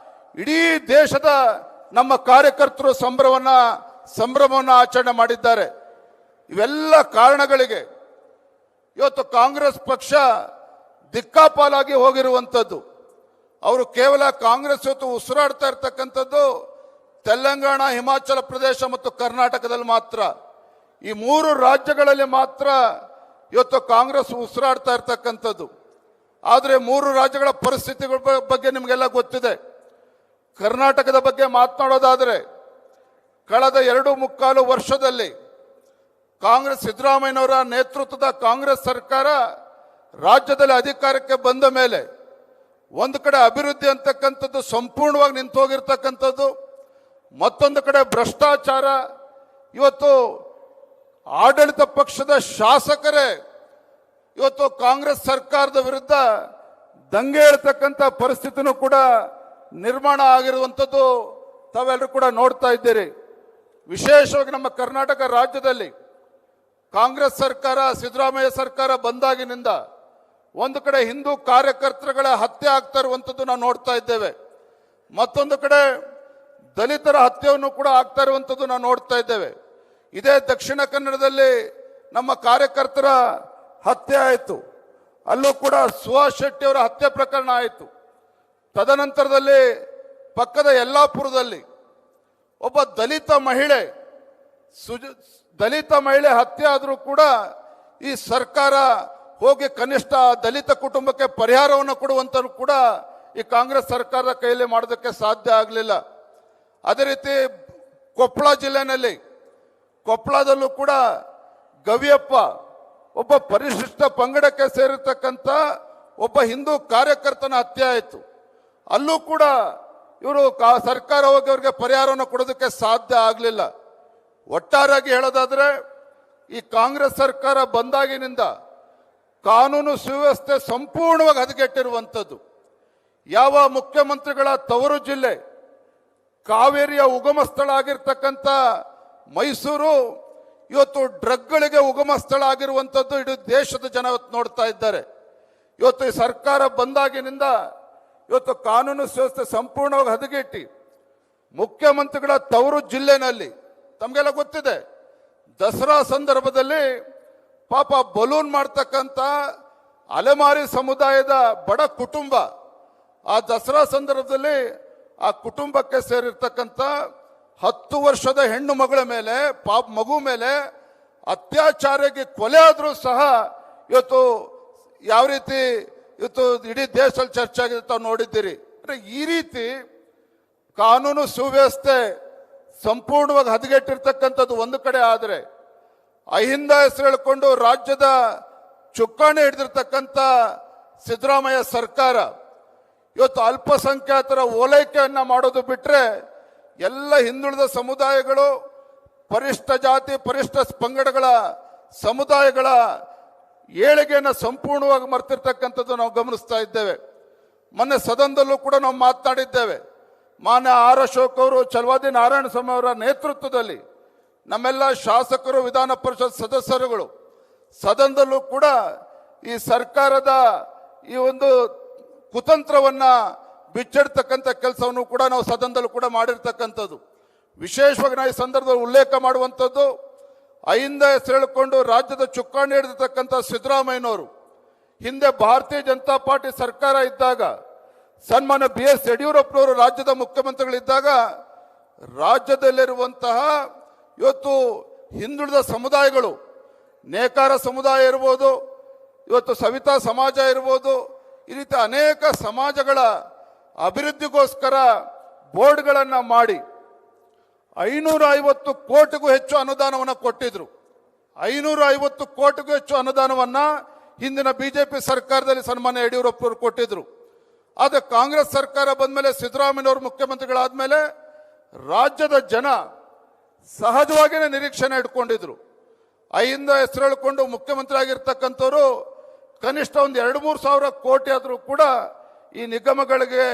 C: ಇಡೀ ದೇಶದ ನಮ್ಮ ಕಾರ್ಯಕರ್ತರು ಸಂಭ್ರಮವನ್ನು ಆಚರಣೆ ಮಾಡಿದ್ದಾರೆ. ಇವೆಲ್ಲ ಕಾರಣಗಳಿಗೆ ಇವತ್ತು ಕಾಂಗ್ರೆಸ್ ಪಕ್ಷ ದಿಕ್ಕಾಪಾಲಾಗಿ ಹೋಗಿರುವಂಥದ್ದು. ಅವರು ಕೇವಲ ಕಾಂಗ್ರೆಸ್ ಇವತ್ತು ಉಸಿರಾಡ್ತಾ ಇರ್ತಕ್ಕಂಥದ್ದು ತೆಲಂಗಾಣ, ಹಿಮಾಚಲ ಪ್ರದೇಶ ಮತ್ತು ಕರ್ನಾಟಕದಲ್ಲಿ ಮಾತ್ರ. ಈ 3 ರಾಜ್ಯಗಳಲ್ಲಿ ಮಾತ್ರ ಇವತ್ತು ಕಾಂಗ್ರೆಸ್ ಉಸಿರಾಡ್ತಾ ಇರ್ತಕ್ಕಂಥದ್ದು. ಆದರೆ 3 ರಾಜ್ಯಗಳ ಪರಿಸ್ಥಿತಿಗಳ ಬಗ್ಗೆ ನಿಮಗೆಲ್ಲ ಗೊತ್ತಿದೆ. ಕರ್ನಾಟಕದ ಬಗ್ಗೆ ಮಾತನಾಡೋದಾದರೆ ಕಳೆದ 2.25 ವರ್ಷದಲ್ಲಿ ಕಾಂಗ್ರೆಸ್ ಸಿದ್ದರಾಮಯ್ಯನವರ ನೇತೃತ್ವದ ಕಾಂಗ್ರೆಸ್ ಸರ್ಕಾರ ರಾಜ್ಯದಲ್ಲಿ ಅಧಿಕಾರಕ್ಕೆ ಬಂದ ಮೇಲೆ ಒಂದು ಕಡೆ ಅಭಿವೃದ್ಧಿ ಅಂತಕ್ಕಂಥದ್ದು ಸಂಪೂರ್ಣವಾಗಿ ನಿಂತು ಹೋಗಿರ್ತಕ್ಕಂಥದ್ದು, ಮತ್ತೊಂದು ಕಡೆ ಭ್ರಷ್ಟಾಚಾರ. ಇವತ್ತು ಆಡಳಿತ ಪಕ್ಷದ ಶಾಸಕರೇ ಇವತ್ತು ಕಾಂಗ್ರೆಸ್ ಸರ್ಕಾರದ ವಿರುದ್ಧ ದಂಗೆ ಏಳ್ತಕ್ಕಂಥ ಪರಿಸ್ಥಿತಿನೂ ಕೂಡ ನಿರ್ಮಾಣ ಆಗಿರುವಂಥದ್ದು ತಾವೆಲ್ಲರೂ ಕೂಡ ನೋಡ್ತಾ ಇದ್ದೀರಿ. ವಿಶೇಷವಾಗಿ ನಮ್ಮ ಕರ್ನಾಟಕ ರಾಜ್ಯದಲ್ಲಿ ಕಾಂಗ್ರೆಸ್ ಸರ್ಕಾರ, ಸಿದ್ದರಾಮಯ್ಯ ಸರ್ಕಾರ ಬಂದಾಗಿನಿಂದ ಒಂದು ಕಡೆ ಹಿಂದೂ ಕಾರ್ಯಕರ್ತರುಗಳ ಹತ್ಯೆ ಆಗ್ತಾ ಇರುವಂಥದ್ದು ನಾವು ನೋಡ್ತಾ ಇದ್ದೇವೆ, ಮತ್ತೊಂದು ಕಡೆ ದಲಿತರ ಹತ್ಯೆಯನ್ನು ಕೂಡ ಆಗ್ತಾ ಇರುವಂಥದ್ದು ನಾವು ನೋಡ್ತಾ ಇದ್ದೇವೆ. ಇದೇ ದಕ್ಷಿಣ ಕನ್ನಡದಲ್ಲಿ ನಮ್ಮ ಕಾರ್ಯಕರ್ತರ ಹತ್ಯೆ ಆಯಿತು, ಅಲ್ಲೂ ಕೂಡ ಸುಹಾಸ್ ಶೆಟ್ಟಿ ಅವರ ಹತ್ಯೆ ಪ್ರಕರಣ ಆಯಿತು. ತದನಂತರದಲ್ಲಿ ಪಕ್ಕದ ಯಲ್ಲಾಪುರದಲ್ಲಿ ಒಬ್ಬ ದಲಿತ ಮಹಿಳೆ ಹತ್ಯೆ ಆದರೂ ಕೂಡ ಈ ಸರ್ಕಾರ ಹೋಗಿ ಕನಿಷ್ಠ ದಲಿತ ಕುಟುಂಬಕ್ಕೆ ಪರಿಹಾರವನ್ನು ಕೊಡುವಂತ ಕೂಡ ಈ ಕಾಂಗ್ರೆಸ್ ಸರ್ಕಾರದ ಕೈಯಲ್ಲಿ ಮಾಡೋದಕ್ಕೆ ಸಾಧ್ಯ ಆಗಲಿಲ್ಲ. ಅದೇ ರೀತಿ ಕೊಪ್ಪಳ ಜಿಲ್ಲೆನಲ್ಲಿ ಕೊಪ್ಪಳದಲ್ಲೂ ಕೂಡ ಗವಿಯಪ್ಪ ಒಬ್ಬ ಪರಿಶಿಷ್ಟ ಪಂಗಡಕ್ಕೆ ಸೇರಿರ್ತಕ್ಕಂಥ ಒಬ್ಬ ಹಿಂದೂ ಕಾರ್ಯಕರ್ತನ ಹತ್ಯೆ ಆಯಿತು. ಅಲ್ಲೂ ಕೂಡ ಇವರು ಸರ್ಕಾರ ಹೋಗಿ ಅವರಿಗೆ ಪರಿಹಾರವನ್ನು ಕೊಡೋದಕ್ಕೆ ಸಾಧ್ಯ ಆಗಲಿಲ್ಲ. ಒಟ್ಟಾರೆಯಾಗಿ ಹೇಳೋದಾದ್ರೆ ಈ ಕಾಂಗ್ರೆಸ್ ಸರ್ಕಾರ ಬಂದಾಗಿನಿಂದ ಕಾನೂನು ಸುವ್ಯವಸ್ಥೆ ಸಂಪೂರ್ಣವಾಗಿ ಹದಗೆಟ್ಟಿರುವಂಥದ್ದು. ಯಾವ ಮುಖ್ಯಮಂತ್ರಿಗಳ ತವರು ಜಿಲ್ಲೆ ಕಾವೇರಿಯ ಉಗಮ ಸ್ಥಳ ಆಗಿರ್ತಕ್ಕಂಥ ಮೈಸೂರು ಇವತ್ತು ಡ್ರಗ್ಗಳಿಗೆ ಉಗಮ ಸ್ಥಳ ಆಗಿರುವಂಥದ್ದು ಇಡೀ ದೇಶದ ಜನ ಇವತ್ತು ನೋಡ್ತಾ ಇದ್ದಾರೆ. ಇವತ್ತು ಈ ಸರ್ಕಾರ ಬಂದಾಗಿನಿಂದ ಇವತ್ತು ಕಾನೂನು ಸುವ್ಯವಸ್ಥೆ ಸಂಪೂರ್ಣವಾಗಿ ಹದಗೆಟ್ಟಿ ಮುಖ್ಯಮಂತ್ರಿಗಳ ತವರು ಜಿಲ್ಲೆನಲ್ಲಿ ತಮಗೆಲ್ಲ ಗೊತ್ತಿದೆ, ದಸರಾ ಸಂದರ್ಭದಲ್ಲಿ ಪಾಪ ಬಲೂನ್ ಮಾಡ್ತಕ್ಕಂಥ ಅಲೆಮಾರಿ ಸಮುದಾಯದ ಬಡ ಕುಟುಂಬ ಆ ದಸರಾ ಸಂದರ್ಭದಲ್ಲಿ ಆ ಕುಟುಂಬಕ್ಕೆ ಸೇರಿರ್ತಕ್ಕಂಥ 10 ವರ್ಷದ ಹೆಣ್ಣು ಮಗಳ ಮೇಲೆ ಮಗು ಮೇಲೆ ಅತ್ಯಾಚಾರಕ್ಕೆ ಕೊಲೆ ಆದರೂ ಸಹ ಇವತ್ತು ಯಾವ ರೀತಿ ಇವತ್ತು ಇಡೀ ದೇಶದಲ್ಲಿ ಚರ್ಚೆ ಆಗಿದೆ ತಾವು ನೋಡಿದ್ದೀರಿ. ಅಂದರೆ ಈ ರೀತಿ ಕಾನೂನು ಸುವ್ಯವಸ್ಥೆ ಸಂಪೂರ್ಣವಾಗಿ ಹದಗೆಟ್ಟಿರ್ತಕ್ಕಂಥದ್ದು ಒಂದು ಕಡೆ ಆದರೆ, ಅಹಿಂದ ಹೆಸರು ಹೇಳಿಕೊಂಡು ರಾಜ್ಯದ ಚುಕ್ಕಾಣಿ ಹಿಡಿದಿರ್ತಕ್ಕಂಥ ಸಿದ್ದರಾಮಯ್ಯ ಸರ್ಕಾರ ಇವತ್ತು ಅಲ್ಪಸಂಖ್ಯಾತರ ಓಲೈಕೆಯನ್ನ ಮಾಡೋದು ಬಿಟ್ಟರೆ ಎಲ್ಲ ಹಿಂದುಳಿದ ಸಮುದಾಯಗಳು, ಪರಿಷ್ಠ ಜಾತಿ ಪರಿಷ್ಠ ಪಂಗಡಗಳ ಸಮುದಾಯಗಳ ಏಳಿಗೆಯನ್ನು ಸಂಪೂರ್ಣವಾಗಿ ಮರ್ತಿರ್ತಕ್ಕಂಥದ್ದು ನಾವು ಗಮನಿಸ್ತಾ ಇದ್ದೇವೆ. ಮೊನ್ನೆ ಸದನದಲ್ಲೂ ಕೂಡ ನಾವು ಮಾತನಾಡಿದ್ದೇವೆ. ಮಾನ್ಯ ಆರ್ ಅಶೋಕ್ ಅವರು, ಚಲವಾದಿ ನಾರಾಯಣ ಸ್ವಾಮಿ ಅವರ ನೇತೃತ್ವದಲ್ಲಿ ನಮ್ಮೆಲ್ಲ ಶಾಸಕರು, ವಿಧಾನ ಪರಿಷತ್ ಸದಸ್ಯರುಗಳು ಸದನದಲ್ಲೂ ಕೂಡ ಈ ಸರ್ಕಾರದ ಈ ಒಂದು ಕುತಂತ್ರವನ್ನ ಬಿಚ್ಚಿಡ್ತಕ್ಕಂಥ ಕೆಲಸವನ್ನು ಕೂಡ ನಾವು ಸದನದಲ್ಲೂ ಕೂಡ ಮಾಡಿರ್ತಕ್ಕಂಥದ್ದು. ವಿಶೇಷವಾಗಿ ನಾವು ಈ ಸಂದರ್ಭದಲ್ಲಿ ಉಲ್ಲೇಖ ಮಾಡುವಂಥದ್ದು, ಅಹಿಂದ ಹೆಸರು ಹೇಳಿಕೊಂಡು ರಾಜ್ಯದ ಚುಕ್ಕಾಣಿ ಹಿಡಿದಿರ್ತಕ್ಕಂಥ ಸಿದ್ದರಾಮಯ್ಯನವರು ಹಿಂದೆ ಭಾರತೀಯ ಜನತಾ ಪಾರ್ಟಿ ಸರ್ಕಾರ ಇದ್ದಾಗ, ಸನ್ಮಾನ್ಯ BS ಯಡಿಯೂರಪ್ಪನವರು ರಾಜ್ಯದ ಮುಖ್ಯಮಂತ್ರಿಗಳಿದ್ದಾಗ ರಾಜ್ಯದಲ್ಲಿರುವಂತಹ ಇವತ್ತು ಹಿಂದುಳಿದ ಸಮುದಾಯಗಳು, ನೇಕಾರ ಸಮುದಾಯ ಇರ್ಬೋದು, ಇವತ್ತು ಸವಿತಾ ಸಮಾಜ ಇರ್ಬೋದು, ಈ ರೀತಿ ಅನೇಕ ಸಮಾಜಗಳ ಅಭಿವೃದ್ಧಿಗೋಸ್ಕರ ಬೋರ್ಡ್ಗಳನ್ನು ಮಾಡಿ 550 ಕೋಟಿಗೂ ಹೆಚ್ಚು ಅನುದಾನವನ್ನು ಕೊಟ್ಟಿದ್ರು. 550 ಕೋಟಿಗೂ ಹೆಚ್ಚು ಅನುದಾನವನ್ನು ಹಿಂದಿನ ಬಿಜೆಪಿ ಸರ್ಕಾರದಲ್ಲಿ ಸನ್ಮಾನ್ಯ ಯಡಿಯೂರಪ್ಪನವರು ಕೊಟ್ಟಿದ್ರು. ಆದರೆ ಕಾಂಗ್ರೆಸ್ ಸರ್ಕಾರ ಬಂದ ಮೇಲೆ, ಸಿದ್ದರಾಮಯ್ಯನವರು ಮುಖ್ಯಮಂತ್ರಿಗಳಾದ ಮೇಲೆ ರಾಜ್ಯದ ಜನ ಸಹಜವಾಗಿಯೇ ನಿರೀಕ್ಷಣೆ ಇಟ್ಕೊಂಡಿದ್ರು. ಅಹಿಂದ ಹೆಸರು ಹೇಳಿಕೊಂಡು ಮುಖ್ಯಮಂತ್ರಿ ಆಗಿರ್ತಕ್ಕಂಥವ್ರು ಕನಿಷ್ಠ ಒಂದು 2-3 ಸಾವಿರ ಕೋಟಿ ಆದರೂ ಕೂಡ ಈ ನಿಗಮಗಳಿಗೆ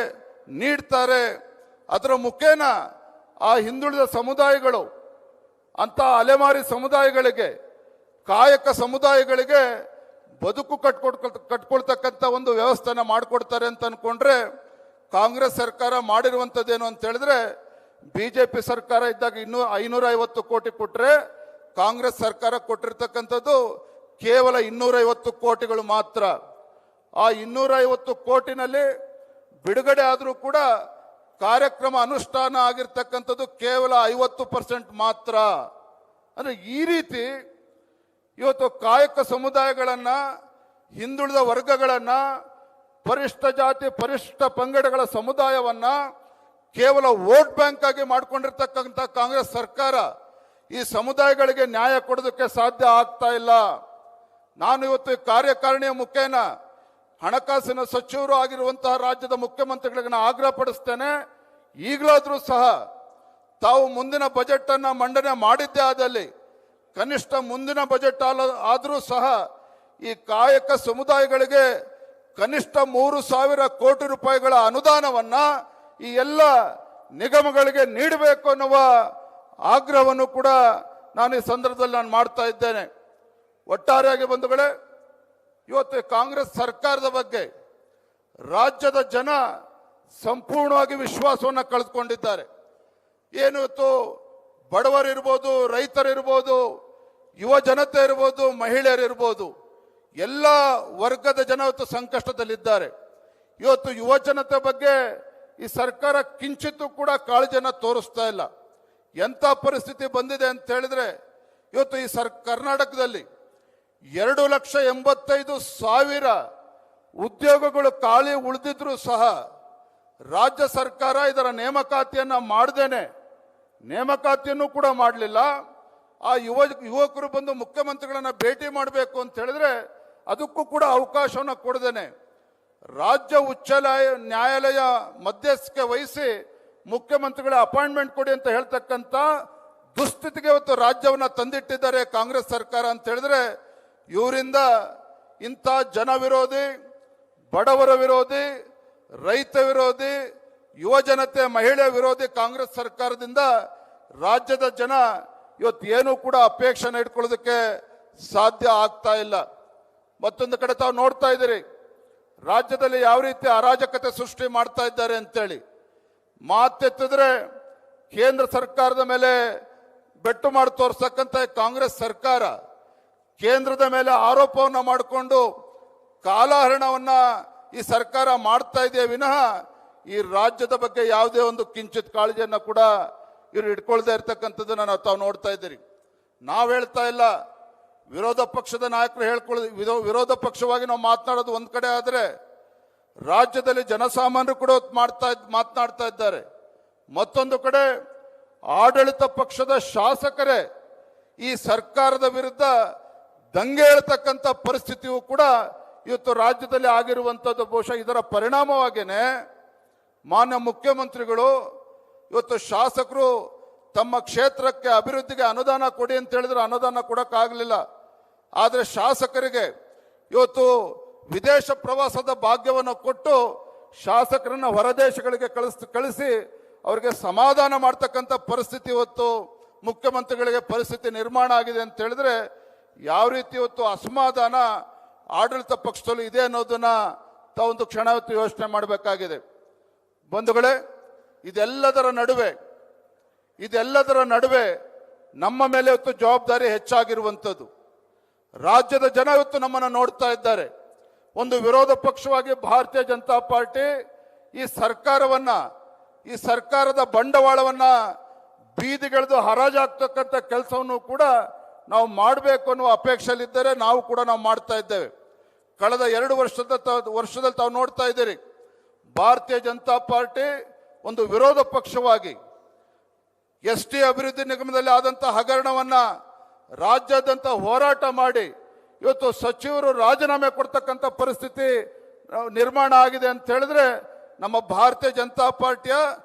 C: ನೀಡ್ತಾರೆ. ಅದರ ಮುಖೇನ ಆ ಹಿಂದುಳಿದ ಸಮುದಾಯಗಳು, ಅಂತ ಅಲೆಮಾರಿ ಸಮುದಾಯಗಳಿಗೆ, ಕಾಯಕ ಸಮುದಾಯಗಳಿಗೆ ಬದುಕು ಕಟ್ಕೊಳ್ತಕ್ಕಂಥ ಒಂದು ವ್ಯವಸ್ಥೆನ ಮಾಡಿಕೊಡ್ತಾರೆ ಅಂತ ಅನ್ಕೊಂಡ್ರೆ, ಕಾಂಗ್ರೆಸ್ ಸರ್ಕಾರ ಮಾಡಿರುವಂಥದ್ದೇನು ಅಂತ ಹೇಳಿದ್ರೆ, ಬಿಜೆಪಿ ಸರ್ಕಾರ ಇದ್ದಾಗ ಇನ್ನೂ 550 ಕೋಟಿ ಕೊಟ್ಟರೆ, ಕಾಂಗ್ರೆಸ್ ಸರ್ಕಾರ ಕೊಟ್ಟಿರ್ತಕ್ಕಂಥದ್ದು ಕೇವಲ 250 ಕೋಟಿಗಳು ಮಾತ್ರ. ಆ 250 ಕೋಟಿನಲ್ಲಿ ಬಿಡುಗಡೆ ಆದರೂ ಕೂಡ ಕಾರ್ಯಕ್ರಮ ಅನುಷ್ಠಾನ ಆಗಿರ್ತಕ್ಕಂಥದ್ದು ಕೇವಲ 50% ಮಾತ್ರ. ಅಂದರೆ ಈ ರೀತಿ ಇವತ್ತು ಕಾಯಕ ಸಮುದಾಯಗಳನ್ನ, ಹಿಂದುಳಿದ ವರ್ಗಗಳನ್ನ, ಪರಿಷ್ಠ ಜಾತಿ ಪರಿಷ್ಠ ಪಂಗಡಗಳ ಸಮುದಾಯವನ್ನ ಕೇವಲ ವೋಟ್ ಬ್ಯಾಂಕ್ ಆಗಿ ಮಾಡಿಕೊಂಡಿರ್ತಕ್ಕಂಥ ಕಾಂಗ್ರೆಸ್ ಸರ್ಕಾರ ಈ ಸಮುದಾಯಗಳಿಗೆ ನ್ಯಾಯ ಕೊಡೋದಕ್ಕೆ ಸಾಧ್ಯ ಆಗ್ತಾ ಇಲ್ಲ. ನಾನು ಇವತ್ತು ಈ ಕಾರ್ಯಕಾರಿಣಿಯ ಮುಖೇನ ಹಣಕಾಸಿನ ಸಚಿವರು ಆಗಿರುವಂತಹ ರಾಜ್ಯದ ಮುಖ್ಯಮಂತ್ರಿಗಳಿಗೆ ನಾನು ಆಗ್ರಹ ಪಡಿಸ್ತೇನೆ, ಈಗಲಾದರೂ ಸಹ ತಾವು ಮುಂದಿನ ಬಜೆಟ್ ಅನ್ನ ಮಂಡನೆ ಮಾಡಿದ್ದೇ ಆದಲ್ಲಿ, ಕನಿಷ್ಠ ಮುಂದಿನ ಬಜೆಟ್ ಆದರೂ ಸಹ ಈ ಕಾಯಕ ಸಮುದಾಯಗಳಿಗೆ ಕನಿಷ್ಠ 3,000 ಕೋಟಿ ರೂಪಾಯಿಗಳ ಅನುದಾನವನ್ನ ಈ ಎಲ್ಲ ನಿಗಮಗಳಿಗೆ ನೀಡಬೇಕು ಅನ್ನುವ ಆಗ್ರಹವನ್ನು ಕೂಡ ನಾನು ಈ ಸಂದರ್ಭದಲ್ಲಿ ಮಾಡ್ತಾ ಇದ್ದೇನೆ. ಒಟ್ಟಾರೆಯಾಗಿ ಬಂಧುಗಳೇ, ಇವತ್ತು ಕಾಂಗ್ರೆಸ್ ಸರ್ಕಾರದ ಬಗ್ಗೆ ರಾಜ್ಯದ ಜನ ಸಂಪೂರ್ಣವಾಗಿ ವಿಶ್ವಾಸವನ್ನು ಕಳೆದುಕೊಂಡಿದ್ದಾರೆ. ಏನು ಇವತ್ತು ಬಡವರಿರ್ಬೋದು, ರೈತರಿರ್ಬೋದು, ಯುವ ಜನತೆ ಇರ್ಬೋದು, ಮಹಿಳೆಯರಿರ್ಬೋದು, ಎಲ್ಲ ವರ್ಗದ ಜನ ಇವತ್ತು ಸಂಕಷ್ಟದಲ್ಲಿದ್ದಾರೆ. ಇವತ್ತು ಯುವ ಜನತೆ ಬಗ್ಗೆ ಈ ಸರ್ಕಾರ ಕಿಂಚಿತ್ತೂ ಕೂಡ ಕಾಳಜಿಯನ್ನು ತೋರಿಸ್ತಾ ಇಲ್ಲ. ಎಂಥ ಪರಿಸ್ಥಿತಿ ಬಂದಿದೆ ಅಂತ ಹೇಳಿದ್ರೆ, ಇವತ್ತು ಈ ಕರ್ನಾಟಕದಲ್ಲಿ 2,85,000 ಉದ್ಯೋಗಗಳು ಖಾಲಿ ಉಳಿದಿದ್ರು ಸಹ ರಾಜ್ಯ ಸರ್ಕಾರ ಇದರ ನೇಮಕಾತಿಯನ್ನ ಮಾಡದೇನೆ, ನೇಮಕಾತಿಯನ್ನು ಕೂಡ ಮಾಡಲಿಲ್ಲ. ಆ ಯುವಕರು ಬಂದು ಮುಖ್ಯಮಂತ್ರಿಗಳನ್ನ ಭೇಟಿ ಮಾಡಬೇಕು ಅಂತ ಹೇಳಿದ್ರೆ ಅದಕ್ಕೂ ಕೂಡ ಅವಕಾಶವನ್ನು ಕೊಡದೇನೆ ರಾಜ್ಯ ಉಚ್ಚ ನ್ಯಾಯಾಲಯ ಮಧ್ಯಸ್ಥಿಕೆ ವಹಿಸಿ ಮುಖ್ಯಮಂತ್ರಿಗಳ ಅಪಾಯಿಂಟ್ಮೆಂಟ್ ಕೊಡಿ ಅಂತ ಹೇಳ್ತಕ್ಕಂಥ ದುಸ್ಥಿತಿಗೆ ಇವತ್ತು ರಾಜ್ಯವನ್ನು ತಂದಿಟ್ಟಿದ್ದಾರೆ ಕಾಂಗ್ರೆಸ್ ಸರ್ಕಾರ ಅಂತ ಹೇಳಿದ್ರೆ, ಇವರಿಂದ ಇಂಥ ಜನ ವಿರೋಧಿ, ಬಡವರ ವಿರೋಧಿ, ರೈತ ವಿರೋಧಿ, ಯುವ ಜನತೆ ಮಹಿಳೆ ವಿರೋಧಿ ಕಾಂಗ್ರೆಸ್ ಸರ್ಕಾರದಿಂದ ರಾಜ್ಯದ ಜನ ಇವತ್ತು ಏನೂ ಕೂಡ ಅಪೇಕ್ಷೆನ ಇಟ್ಕೊಳ್ಳೋದಕ್ಕೆ ಸಾಧ್ಯ ಆಗ್ತಾ ಇಲ್ಲ. ಮತ್ತೊಂದು ಕಡೆ ತಾವು ನೋಡ್ತಾ ಇದ್ದೀರಿ ರಾಜ್ಯದಲ್ಲಿ ಯಾವ ರೀತಿ ಅರಾಜಕತೆ ಸೃಷ್ಟಿ ಮಾಡ್ತಾ ಇದ್ದಾರೆ ಅಂತೇಳಿ. ಮಾತೆತ್ತಿದ್ರೆ ಕೇಂದ್ರ ಸರ್ಕಾರದ ಮೇಲೆ ಬೆಟ್ಟು ಮಾಡಿ ತೋರ್ಸಕ್ಕಂತ ಕಾಂಗ್ರೆಸ್ ಸರ್ಕಾರ ಕೇಂದ್ರದ ಮೇಲೆ ಆರೋಪವನ್ನು ಮಾಡಿಕೊಂಡು ಕಾಲಹರಣವನ್ನ ಈ ಸರ್ಕಾರ ಮಾಡ್ತಾ ಇದೆಯೇ ವಿನಃ ಈ ರಾಜ್ಯದ ಬಗ್ಗೆ ಯಾವುದೇ ಒಂದು ಕಿಂಚಿತ್ ಕಾಳಜಿಯನ್ನ ಕೂಡ ಇವರು ಇಟ್ಕೊಳ್ದೇ ಇರ್ತಕ್ಕಂಥದ್ದನ್ನ ನಾವು ತಾವು ನೋಡ್ತಾ ಇದ್ದೀರಿ. ನಾವು ಹೇಳ್ತಾ ಇಲ್ಲ, ವಿರೋಧ ಪಕ್ಷದ ನಾಯಕರು ವಿರೋಧ ಪಕ್ಷವಾಗಿ ನಾವು ಮಾತನಾಡೋದು ಒಂದ್ ಕಡೆ ಆದರೆ ರಾಜ್ಯದಲ್ಲಿ ಜನಸಾಮಾನ್ಯರು ಕೂಡ ಮಾತನಾಡ್ತಾ ಇದ್ದಾರೆ. ಮತ್ತೊಂದು ಕಡೆ ಆಡಳಿತ ಪಕ್ಷದ ಶಾಸಕರೇ ಈ ಸರ್ಕಾರದ ವಿರುದ್ಧ ದಂಗೆ ಹೇಳ್ತಕ್ಕಂಥ ಪರಿಸ್ಥಿತಿಯು ಕೂಡ ಇವತ್ತು ರಾಜ್ಯದಲ್ಲಿ ಆಗಿರುವಂಥದ್ದು. ಬಹುಶಃ ಇದರ ಪರಿಣಾಮವಾಗಿಯೇ ಮಾನ್ಯ ಮುಖ್ಯಮಂತ್ರಿಗಳು ಇವತ್ತು ಶಾಸಕರು ತಮ್ಮ ಕ್ಷೇತ್ರಕ್ಕೆ ಅಭಿವೃದ್ಧಿಗೆ ಅನುದಾನ ಕೊಡಿ ಅಂತ ಹೇಳಿದ್ರೆ ಅನುದಾನ ಕೊಡಕ್ಕಾಗಲಿಲ್ಲ. ಆದರೆ ಶಾಸಕರಿಗೆ ಇವತ್ತು ವಿದೇಶ ಪ್ರವಾಸದ ಭಾಗ್ಯವನ್ನು ಕೊಟ್ಟು ಶಾಸಕರನ್ನ ಹೊರದೇಶಗಳಿಗೆ ಕಳಿಸಿ ಅವರಿಗೆ ಸಮಾಧಾನ ಮಾಡ್ತಕ್ಕಂಥ ಪರಿಸ್ಥಿತಿ ಇವತ್ತು ಮುಖ್ಯಮಂತ್ರಿಗಳಿಗೆ ಪರಿಸ್ಥಿತಿ ನಿರ್ಮಾಣ ಆಗಿದೆ ಅಂತ ಹೇಳಿದ್ರೆ ಯಾವ ರೀತಿ ಇವತ್ತು ಅಸಮಾಧಾನ ಆಡಳಿತ ಪಕ್ಷದಲ್ಲಿ ಇದೆ ಅನ್ನೋದನ್ನ ತಾವೊಂದು ಕ್ಷಣ ಇವತ್ತು ಯೋಚನೆ ಮಾಡಬೇಕಾಗಿದೆ. ಬಂಧುಗಳೇ, ಇದೆಲ್ಲದರ ನಡುವೆ ನಮ್ಮ ಮೇಲೆ ಇವತ್ತು ಜವಾಬ್ದಾರಿ ಹೆಚ್ಚಾಗಿರುವಂಥದ್ದು. ರಾಜ್ಯದ ಜನ ಇವತ್ತು ನಮ್ಮನ್ನು ನೋಡ್ತಾ ಇದ್ದಾರೆ. ಒಂದು ವಿರೋಧ ಪಕ್ಷವಾಗಿ ಭಾರತೀಯ ಜನತಾ ಪಾರ್ಟಿ ಈ ಸರ್ಕಾರದ ಬಂಡವಾಳವನ್ನ ಬೀದಿಗೆಳೆದು ಹರಾಜಾಗ್ತಕ್ಕಂಥ ಕೆಲಸವನ್ನು ಕೂಡ ನಾವು ಮಾಡಬೇಕು ಅನ್ನುವ ಅಪೇಕ್ಷೆಯಲ್ಲಿದ್ದರೆ ನಾವು ಮಾಡ್ತಾ ಇದ್ದೇವೆ. ಕಳೆದ 2 ವರ್ಷದಲ್ಲಿ ತಾವು ನೋಡ್ತಾ ಇದ್ದೀರಿ, ಭಾರತೀಯ ಜನತಾ ಪಾರ್ಟಿ ಒಂದು ವಿರೋಧ ಪಕ್ಷವಾಗಿ ಎಸ್ ಟಿ ಅಭಿವೃದ್ಧಿ ನಿಗಮದಲ್ಲಿ ಆದಂತಹ ಹಗರಣವನ್ನ ರಾಜ್ಯಾದ್ಯಂತ ಹೋರಾಟ ಮಾಡಿ ಇವತ್ತು ಸಚಿವರು ರಾಜೀನಾಮೆ ಕೊಡ್ತಕ್ಕಂಥ ಪರಿಸ್ಥಿತಿ ನಿರ್ಮಾಣ ಆಗಿದೆ ಅಂತ ಹೇಳಿದ್ರೆ ನಮ್ಮ ಭಾರತೀಯ ಜನತಾ ಪಾರ್ಟಿಯ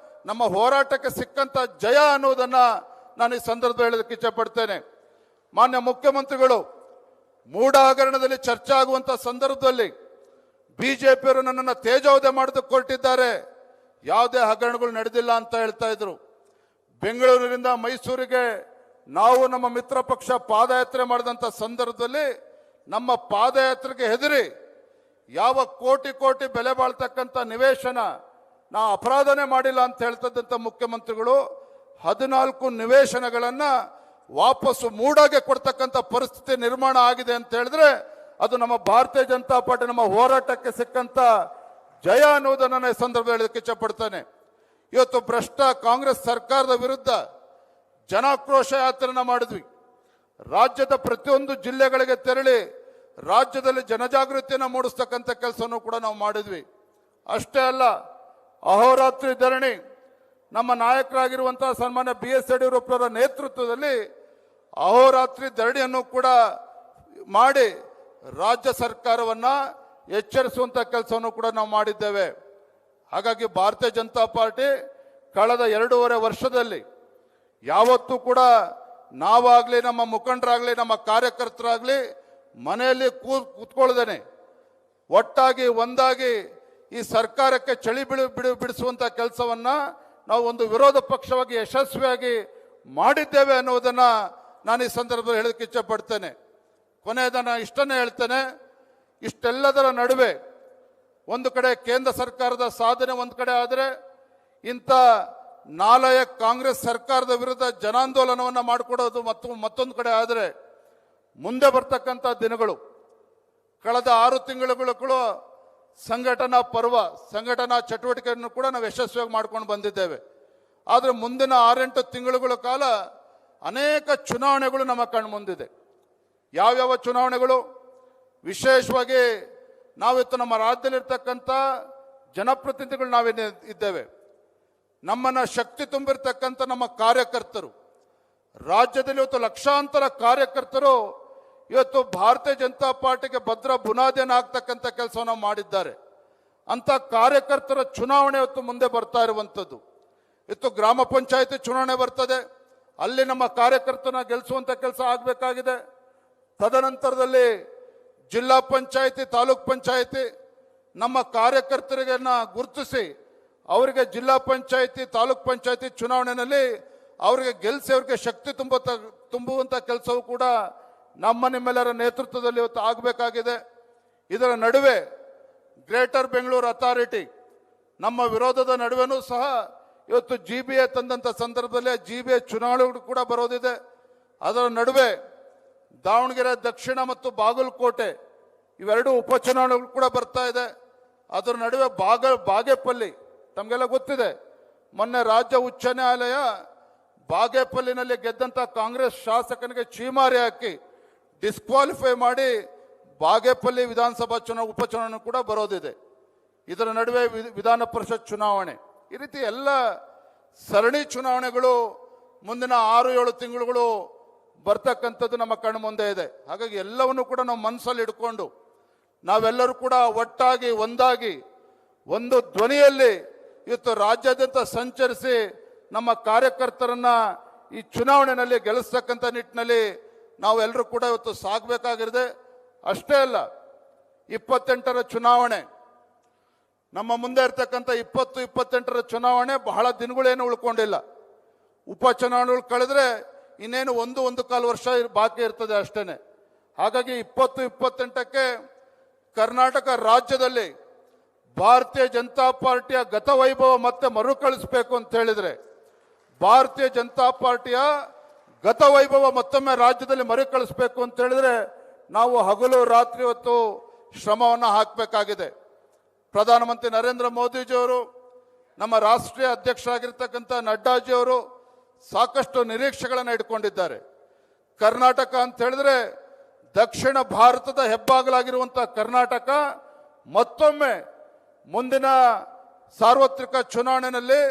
C: ನಮ್ಮ ಹೋರಾಟಕ್ಕೆ ಸಿಕ್ಕಂತ ಜಯ ಅನ್ನೋದನ್ನ ನಾನು ಈ ಸಂದರ್ಭದಲ್ಲಿ ಹೇಳೋದಕ್ಕೆ ಇಚ್ಛೆ ಪಡ್ತೇನೆ. ಮಾನ್ಯ ಮುಖ್ಯಮಂತ್ರಿಗಳು ಮೂಢ ಹಗರಣದಲ್ಲಿ ಚರ್ಚೆ ಆಗುವಂತ ಸಂದರ್ಭದಲ್ಲಿ ಬಿಜೆಪಿಯವರು ನನ್ನನ್ನು ತೇಜೋವಧೆ ಮಾಡೋದಕ್ಕೆ ಹೊರಟಿದ್ದಾರೆ, ಯಾವುದೇ ಹಗರಣಗಳು ನಡೆದಿಲ್ಲ ಅಂತ ಹೇಳ್ತಾ ಇದ್ರು. ಬೆಂಗಳೂರಿನಿಂದ ಮೈಸೂರಿಗೆ ನಾವು ನಮ್ಮ ಮಿತ್ರ ಪಕ್ಷ ಪಾದಯಾತ್ರೆ ಮಾಡಿದಂಥ ಸಂದರ್ಭದಲ್ಲಿ ನಮ್ಮ ಪಾದಯಾತ್ರೆಗೆ ಹೆದರಿ ಯಾವ ಕೋಟಿ ಬೆಲೆ ಬಾಳ್ತಕ್ಕಂಥ ನಿವೇಶನ ನಾ ಅಪರಾಧನೆ ಮಾಡಿಲ್ಲ ಅಂತ ಹೇಳ್ತಕ್ಕಂಥ ಮುಖ್ಯಮಂತ್ರಿಗಳು 14 ನಿವೇಶನಗಳನ್ನ ವಾಪಸ್ಸು ಮೂಡಾಗೆ ಕೊಡ್ತಕ್ಕಂಥ ಪರಿಸ್ಥಿತಿ ನಿರ್ಮಾಣ ಆಗಿದೆ ಅಂತ ಹೇಳಿದ್ರೆ ಅದು ನಮ್ಮ ಭಾರತೀಯ ಜನತಾ ಪಾರ್ಟಿ ನಮ್ಮ ಹೋರಾಟಕ್ಕೆ ಸಿಕ್ಕಂತ ಜಯ ಅನ್ನೋದನ್ನ ಈ ಸಂದರ್ಭದಲ್ಲಿ ಹೇಳೋದಕ್ಕೆ ಇಚ್ಛೆ ಪಡ್ತಾನೆ. ಇವತ್ತು ಭ್ರಷ್ಟ ಕಾಂಗ್ರೆಸ್ ಸರ್ಕಾರದ ವಿರುದ್ಧ ಜನಾಕ್ರೋಶ ಯಾತ್ರೆನ ಮಾಡಿದ್ವಿ. ರಾಜ್ಯದ ಪ್ರತಿಯೊಂದು ಜಿಲ್ಲೆಗಳಿಗೆ ತೆರಳಿ ರಾಜ್ಯದಲ್ಲಿ ಜನಜಾಗೃತಿಯನ್ನು ಮೂಡಿಸ್ತಕ್ಕಂಥ ಕೆಲಸವನ್ನು ಕೂಡ ನಾವು ಮಾಡಿದ್ವಿ. ಅಷ್ಟೇ ಅಲ್ಲ, ಅಹೋರಾತ್ರಿ ಧರಣಿ ನಮ್ಮ ನಾಯಕರಾಗಿರುವಂತಹ ಸನ್ಮಾನ್ಯ BS ಯಡಿಯೂರಪ್ಪರ ನೇತೃತ್ವದಲ್ಲಿ ಅಹೋರಾತ್ರಿ ಧರಣಿಯನ್ನು ಕೂಡ ಮಾಡಿ ರಾಜ್ಯ ಸರ್ಕಾರವನ್ನ ಎಚ್ಚರಿಸುವಂತ ಕೆಲಸವನ್ನು ಕೂಡ ನಾವು ಮಾಡಿದ್ದೇವೆ. ಹಾಗಾಗಿ ಭಾರತೀಯ ಜನತಾ ಪಾರ್ಟಿ ಕಳೆದ 2.5 ವರ್ಷದಲ್ಲಿ ಯಾವತ್ತೂ ಕೂಡ ನಾವಾಗ್ಲಿ ನಮ್ಮ ಮುಖಂಡರಾಗ್ಲಿ ನಮ್ಮ ಕಾರ್ಯಕರ್ತರಾಗ್ಲಿ ಮನೆಯಲ್ಲಿ ಕೂತ್ಕೊಳ್ಳದೇನೆ ಒಟ್ಟಾಗಿ ಒಂದಾಗಿ ಈ ಸರ್ಕಾರಕ್ಕೆ ಚಳಿ ಬಿಡಿಸುವಂತ ಕೆಲಸವನ್ನ ನಾವು ಒಂದು ವಿರೋಧ ಪಕ್ಷವಾಗಿ ಯಶಸ್ವಿಯಾಗಿ ಮಾಡಿದ್ದೇವೆ ಅನ್ನುವುದನ್ನ ನಾನು ಈ ಸಂದರ್ಭದಲ್ಲಿ ಹೇಳೋದಕ್ಕೆ ಇಚ್ಛೆ ಪಡ್ತೇನೆ. ಕೊನೆಯದನ್ನ ಇಷ್ಟನ್ನೇ ಹೇಳ್ತೇನೆ, ಇಷ್ಟೆಲ್ಲದರ ನಡುವೆ ಒಂದು ಕಡೆ ಕೇಂದ್ರ ಸರ್ಕಾರದ ಸಾಧನೆ ಒಂದು ಕಡೆ ಆದರೆ ಇಂಥ ನಾಲಾಯಕ್ ಕಾಂಗ್ರೆಸ್ ಸರ್ಕಾರದ ವಿರುದ್ಧ ಜನಾಂದೋಲನವನ್ನು ಮಾಡಿಕೊಡೋದು ಮತ್ತೊಂದು ಕಡೆ ಆದರೆ ಮುಂದೆ ಬರ್ತಕ್ಕಂಥ ದಿನಗಳು ಕಳೆದ 6 ತಿಂಗಳುಗಳು ಸಂಘಟನಾ ಚಟುವಟಿಕೆಯನ್ನು ಕೂಡ ನಾವು ಯಶಸ್ವಿಯಾಗಿ ಮಾಡ್ಕೊಂಡು ಬಂದಿದ್ದೇವೆ. ಆದರೆ ಮುಂದಿನ 6-8 ತಿಂಗಳುಗಳ ಕಾಲ ಅನೇಕ ಚುನಾವಣೆಗಳು ನಮ್ಮ ಕಣ್ಮುಂದಿದೆ. ಯಾವ್ಯಾವ ಚುನಾವಣೆಗಳು? ವಿಶೇಷವಾಗಿ ನಾವಿತ್ತು ನಮ್ಮ ರಾಜ್ಯದಲ್ಲಿರ್ತಕ್ಕಂಥ ಜನಪ್ರತಿನಿಧಿಗಳು ನಾವೇನೇ ಇದ್ದೇವೆ, ನಮ್ಮನ್ನ ಶಕ್ತಿ ತುಂಬಿರ್ತಕ್ಕಂಥ ನಮ್ಮ ಕಾರ್ಯಕರ್ತರು, ರಾಜ್ಯದಲ್ಲಿ ಇವತ್ತು ಲಕ್ಷಾಂತರ ಕಾರ್ಯಕರ್ತರು ಇವತ್ತು ಭಾರತೀಯ ಜನತಾ ಪಾರ್ಟಿಗೆ ಭದ್ರ ಬುನಾದಿಯನ್ನು ಹಾಕ್ತಕ್ಕಂಥ ಕೆಲಸವನ್ನು ಮಾಡಿದ್ದಾರೆ. ಅಂತ ಕಾರ್ಯಕರ್ತರ ಚುನಾವಣೆ ಇವತ್ತು ಮುಂದೆ ಬರ್ತಾ ಇರುವಂಥದ್ದು. ಇವತ್ತು ಗ್ರಾಮ ಪಂಚಾಯತಿ ಚುನಾವಣೆ ಬರ್ತದೆ, ಅಲ್ಲಿ ನಮ್ಮ ಕಾರ್ಯಕರ್ತನ ಗೆಲ್ಲಿಸುವಂತ ಕೆಲಸ ಆಗಬೇಕಾಗಿದೆ. ತದನಂತರದಲ್ಲಿ ಜಿಲ್ಲಾ ಪಂಚಾಯತಿ, ತಾಲೂಕ್ ಪಂಚಾಯತಿ ನಮ್ಮ ಕಾರ್ಯಕರ್ತರಿಗನ್ನ ಗುರುತಿಸಿ ಅವರಿಗೆ ಜಿಲ್ಲಾ ಪಂಚಾಯತಿ ತಾಲೂಕ್ ಪಂಚಾಯತಿ ಚುನಾವಣೆಯಲ್ಲಿ ಅವರಿಗೆ ಗೆಲ್ಲಿಸಿ ಅವರಿಗೆ ಶಕ್ತಿ ತುಂಬುವಂತ ಕೆಲಸವೂ ಕೂಡ ನಿಮ್ಮೆಲ್ಲರ ನೇತೃತ್ವದಲ್ಲಿ ಇವತ್ತು ಆಗಬೇಕಾಗಿದೆ. ಇದರ ನಡುವೆ ಗ್ರೇಟರ್ ಬೆಂಗಳೂರು ಅಥಾರಿಟಿ ನಮ್ಮ ವಿರೋಧದ ನಡುವೆನೂ ಸಹ ಇವತ್ತು GBA ತಂದಂತ ಸಂದರ್ಭದಲ್ಲಿ GBA ಚುನಾವಣೆಗಳು ಕೂಡ ಬರೋದಿದೆ. ಅದರ ನಡುವೆ ದಾವಣಗೆರೆ ದಕ್ಷಿಣ ಮತ್ತು ಬಾಗಲಕೋಟೆ ಇವೆರಡು ಉಪಚುನಾವಣೆಗಳು ಕೂಡ ಬರ್ತಾ ಇದೆ. ಅದರ ನಡುವೆ ಬಾಗೇಪಲ್ಲಿ ತಮಗೆಲ್ಲ ಗೊತ್ತಿದೆ, ಮೊನ್ನೆ ರಾಜ್ಯ ಉಚ್ಚ ನ್ಯಾಯಾಲಯ ಬಾಗೇಪಲ್ಲಿನಲ್ಲಿ ಗೆದ್ದಂತ ಕಾಂಗ್ರೆಸ್ ಶಾಸಕನಿಗೆ ಚೀಮಾರಿ ಹಾಕಿ ಡಿಸ್ಕ್ವಾಲಿಫೈ ಮಾಡಿ ಬಾಗೇಪಲ್ಲಿ ವಿಧಾನಸಭಾ ಉಪಚುನಾವಣೆ ಕೂಡ ಬರೋದಿದೆ. ಇದರ ನಡುವೆ ವಿಧಾನ ಪರಿಷತ್ ಚುನಾವಣೆ, ಈ ರೀತಿ ಎಲ್ಲ ಸರಣಿ ಚುನಾವಣೆಗಳು ಮುಂದಿನ 6-7 ತಿಂಗಳುಗಳು ಬರ್ತಕ್ಕಂಥದ್ದು ನಮ್ಮ ಕಣ್ಣು ಮುಂದೆ ಇದೆ. ಹಾಗಾಗಿ ಎಲ್ಲವನ್ನು ಕೂಡ ನಾವು ಮನಸ್ಸಲ್ಲಿ ಇಟ್ಕೊಂಡು ನಾವೆಲ್ಲರೂ ಕೂಡ ಒಟ್ಟಾಗಿ ಒಂದಾಗಿ ಒಂದು ಧ್ವನಿಯಲ್ಲಿ ಇವತ್ತು ರಾಜ್ಯಾದ್ಯಂತ ಸಂಚರಿಸಿ ನಮ್ಮ ಕಾರ್ಯಕರ್ತರನ್ನ ಈ ಚುನಾವಣೆಯಲ್ಲಿ ಗೆಲ್ಲಿಸ್ತಕ್ಕಂಥ ನಿಟ್ಟಿನಲ್ಲಿ ನಾವೆಲ್ಲರೂ ಕೂಡ ಇವತ್ತು ಸಾಗಬೇಕಾಗಿದೆ. ಅಷ್ಟೇ ಅಲ್ಲ, 28ರ ಚುನಾವಣೆ ನಮ್ಮ ಮುಂದೆ ಇರ್ತಕ್ಕಂಥ 28ರ ಚುನಾವಣೆ ಬಹಳ ದಿನಗಳೇನು ಉಳ್ಕೊಂಡಿಲ್ಲ. ಉಪಚುನಾವಣೆಗಳು ಕಳೆದ್ರೆ ಇನ್ನೇನು 1.25 ವರ್ಷ ಬಾಕಿ ಇರ್ತದೆ ಅಷ್ಟೇನೆ. ಹಾಗಾಗಿ 28ಕ್ಕೆ ಕರ್ನಾಟಕ ರಾಜ್ಯದಲ್ಲಿ ಭಾರತೀಯ ಜನತಾ ಪಾರ್ಟಿಯ ಗತವೈಭವ ಮತ್ತೆ ಮರುಕಳಿಸಬೇಕು ಅಂತ ಹೇಳಿದ್ರೆ, ಭಾರತೀಯ ಜನತಾ ಪಾರ್ಟಿಯ ಗತವೈಭವ ಮತ್ತೊಮ್ಮೆ ರಾಜ್ಯದಲ್ಲಿ ಮರುಕಳಿಸಬೇಕು ಅಂತ ಹೇಳಿದ್ರೆ ನಾವು ಹಗಲು ರಾತ್ರಿ ಹೊತ್ತು ಶ್ರಮವನ್ನು ಹಾಕಬೇಕಾಗಿದೆ. ಪ್ರಧಾನಮಂತ್ರಿ ನರೇಂದ್ರ ಮೋದಿಜಿಯವರು, ನಮ್ಮ ರಾಷ್ಟ್ರೀಯ ಅಧ್ಯಕ್ಷರಾಗಿರ್ತಕ್ಕಂಥ ನಡ್ಡಾಜಿಯವರು ಸಾಕಷ್ಟು ನಿರೀಕ್ಷೆಗಳನ್ನು ಇಟ್ಕೊಂಡಿದ್ದಾರೆ. ಕರ್ನಾಟಕ ಅಂತ ಹೇಳಿದ್ರೆ ದಕ್ಷಿಣ ಭಾರತದ ಹೆಬ್ಬಾಗಲಾಗಿರುವಂತಹ ಕರ್ನಾಟಕ ಮತ್ತೊಮ್ಮೆ ಮುಂದಿನ ಸಾರ್ವತ್ರಿಕ ಚುನಾವಣೆಯಲ್ಲಿ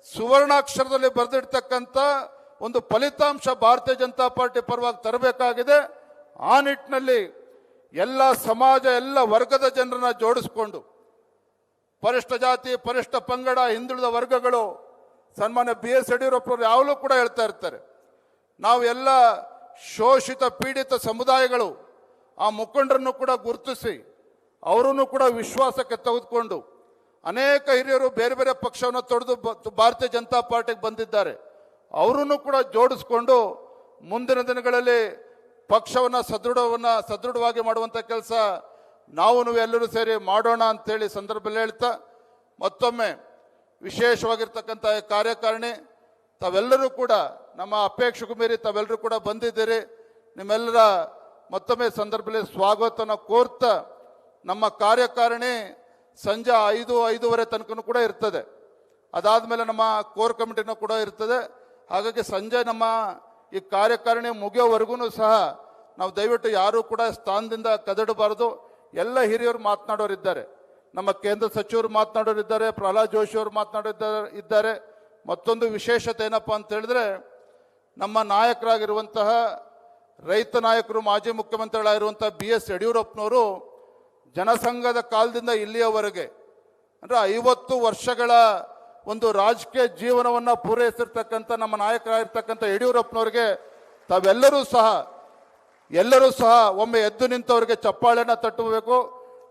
C: ಸುವರ್ಣಾಕ್ಷರದಲ್ಲಿ ಬರೆದಿಡ್ತಕ್ಕಂಥ ಒಂದು ಫಲಿತಾಂಶ ಭಾರತೀಯ ಜನತಾ ಪಾರ್ಟಿ ಪರವಾಗಿ ತರಬೇಕಾಗಿದೆ. ಆ ನಿಟ್ಟಿನಲ್ಲಿ ಎಲ್ಲ ಸಮಾಜ, ಎಲ್ಲ ವರ್ಗದ ಜನರನ್ನ ಜೋಡಿಸಿಕೊಂಡು ಪರಿಷ್ಠ ಜಾತಿ, ಪರಿಷ್ಠ ಪಂಗಡ, ಹಿಂದುಳಿದ ವರ್ಗಗಳು, ಸನ್ಮಾನ್ಯ BS ಯಡಿಯೂರಪ್ಪರು ಯಾವಾಗಲೂ ಕೂಡ ಹೇಳ್ತಾ ಇರ್ತಾರೆ, ನಾವು ಎಲ್ಲ ಶೋಷಿತ ಪೀಡಿತ ಸಮುದಾಯಗಳು ಆ ಮುಖಂಡರನ್ನು ಕೂಡ ಗುರುತಿಸಿ ಅವರನ್ನು ಕೂಡ ವಿಶ್ವಾಸಕ್ಕೆ ತೆಗೆದುಕೊಂಡು ಅನೇಕ ಹಿರಿಯರು ಬೇರೆ ಬೇರೆ ಪಕ್ಷವನ್ನು ತೊಡೆದು ಭಾರತೀಯ ಜನತಾ ಪಾರ್ಟಿಗೆ ಬಂದಿದ್ದಾರೆ. ಅವರನ್ನು ಕೂಡ ಜೋಡಿಸ್ಕೊಂಡು ಮುಂದಿನ ದಿನಗಳಲ್ಲಿ ಪಕ್ಷವನ್ನು ಸದೃಢವಾಗಿ ಮಾಡುವಂಥ ಕೆಲಸ ನಾವು ಎಲ್ಲರೂ ಸೇರಿ ಮಾಡೋಣ ಅಂತೇಳಿ ಸಂದರ್ಭದಲ್ಲಿ ಹೇಳ್ತಾ, ಮತ್ತೊಮ್ಮೆ ವಿಶೇಷವಾಗಿರ್ತಕ್ಕಂಥ ಕಾರ್ಯಕಾರಿಣಿ ತಾವೆಲ್ಲರೂ ಕೂಡ ನಮ್ಮ ಅಪೇಕ್ಷೆಗೂ ಮೀರಿ ತಾವೆಲ್ಲರೂ ಕೂಡ ಬಂದಿದ್ದೀರಿ. ನಿಮ್ಮೆಲ್ಲರ ಮತ್ತೊಮ್ಮೆ ಸಂದರ್ಭದಲ್ಲಿ ಸ್ವಾಗತನ ಕೋರ್ತಾ, ನಮ್ಮ ಕಾರ್ಯಕಾರಿಣಿ ಸಂಜೆ 5-5:30 ತನಕ ಕೂಡ ಇರ್ತದೆ. ಅದಾದಮೇಲೆ ನಮ್ಮ ಕೋರ್ ಕಮಿಟಿನೂ ಕೂಡ ಇರ್ತದೆ. ಹಾಗಾಗಿ ಸಂಜೆ ನಮ್ಮ ಈ ಕಾರ್ಯಕಾರಿಣಿ ಮುಗಿಯೋವರೆಗೂ ಸಹ ನಾವು ದಯವಿಟ್ಟು ಯಾರೂ ಕೂಡ ಸ್ಥಾನದಿಂದ ಕದಡಬಾರದು. ಎಲ್ಲ ಹಿರಿಯರು ಮಾತನಾಡೋರಿದ್ದಾರೆ, ನಮ್ಮ ಕೇಂದ್ರ ಸಚಿವರು ಮಾತನಾಡೋರಿದ್ದಾರೆ, ಪ್ರಹ್ಲಾದ್ ಜೋಶಿ ಅವರು ಮಾತನಾಡಿದ್ದಾರೆ. ಮತ್ತೊಂದು ವಿಶೇಷತೆ ಏನಪ್ಪ ಅಂತ ಹೇಳಿದ್ರೆ, ನಮ್ಮ ನಾಯಕರಾಗಿರುವಂತಹ ರೈತ ನಾಯಕರು, ಮಾಜಿ ಮುಖ್ಯಮಂತ್ರಿಗಳಾಗಿರುವಂಥ BS ಯಡಿಯೂರಪ್ಪನವರು ಜನಸಂಘದ ಕಾಲದಿಂದ ಇಲ್ಲಿಯವರೆಗೆ ಅಂದರೆ 50 ವರ್ಷಗಳ ಒಂದು ರಾಜಕೀಯ ಜೀವನವನ್ನು ಪೂರೈಸಿರ್ತಕ್ಕಂಥ ನಮ್ಮ ನಾಯಕರಾಗಿರ್ತಕ್ಕಂಥ ಯಡಿಯೂರಪ್ಪನವರಿಗೆ ತಾವೆಲ್ಲರೂ ಸಹ ಒಮ್ಮೆ ಎದ್ದು ನಿಂತವರಿಗೆ ಚಪ್ಪಾಳೆನ ತಟ್ಟಬೇಕು.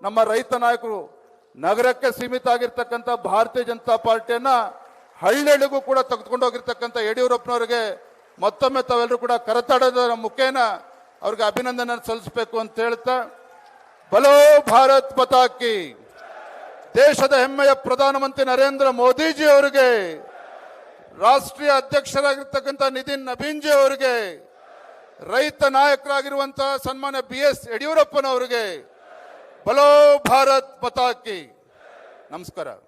C: ನಮ್ಮ ರೈತ ನಾಯಕರು ನಗರಕ್ಕೆ ಸೀಮಿತ ಆಗಿರ್ತಕ್ಕಂಥ ಭಾರತೀಯ ಜನತಾ ಪಾರ್ಟಿಯನ್ನ ಹಳ್ಳಿಗೂ ಕೂಡ ತೆಗೆದುಕೊಂಡು ಹೋಗಿರ್ತಕ್ಕಂಥ ಯಡಿಯೂರಪ್ಪನವರಿಗೆ ಮತ್ತೊಮ್ಮೆ ತಾವೆಲ್ಲರೂ ಕೂಡ ಕರತಾಡದ ಮುಖೇನ ಅವ್ರಿಗೆ ಅಭಿನಂದನೆ ಸಲ್ಲಿಸಬೇಕು ಅಂತ ಹೇಳ್ತಾ, ಬಲೋ ಭಾರತ್ ಮಾತಾ ಕಿ, ದೇಶದ ಹೆಮ್ಮೆಯ ಪ್ರಧಾನಮಂತ್ರಿ ನರೇಂದ್ರ ಮೋದಿಜಿ ಅವರಿಗೆ, ರಾಷ್ಟ್ರೀಯ ಅಧ್ಯಕ್ಷರಾಗಿರ್ತಕ್ಕಂಥ ನಿತಿನ್ ನಬೀನ್ಜಿ ಅವರಿಗೆ, ರೈತ ನಾಯಕರಾಗಿರುವಂತಹ ಸನ್ಮಾನ್ಯ BS ಯಡಿಯೂರಪ್ಪನವರಿಗೆ ಬಲೋ ಭಾರತ್ ಮಾತಾ ಕಿ. ನಮಸ್ಕಾರ.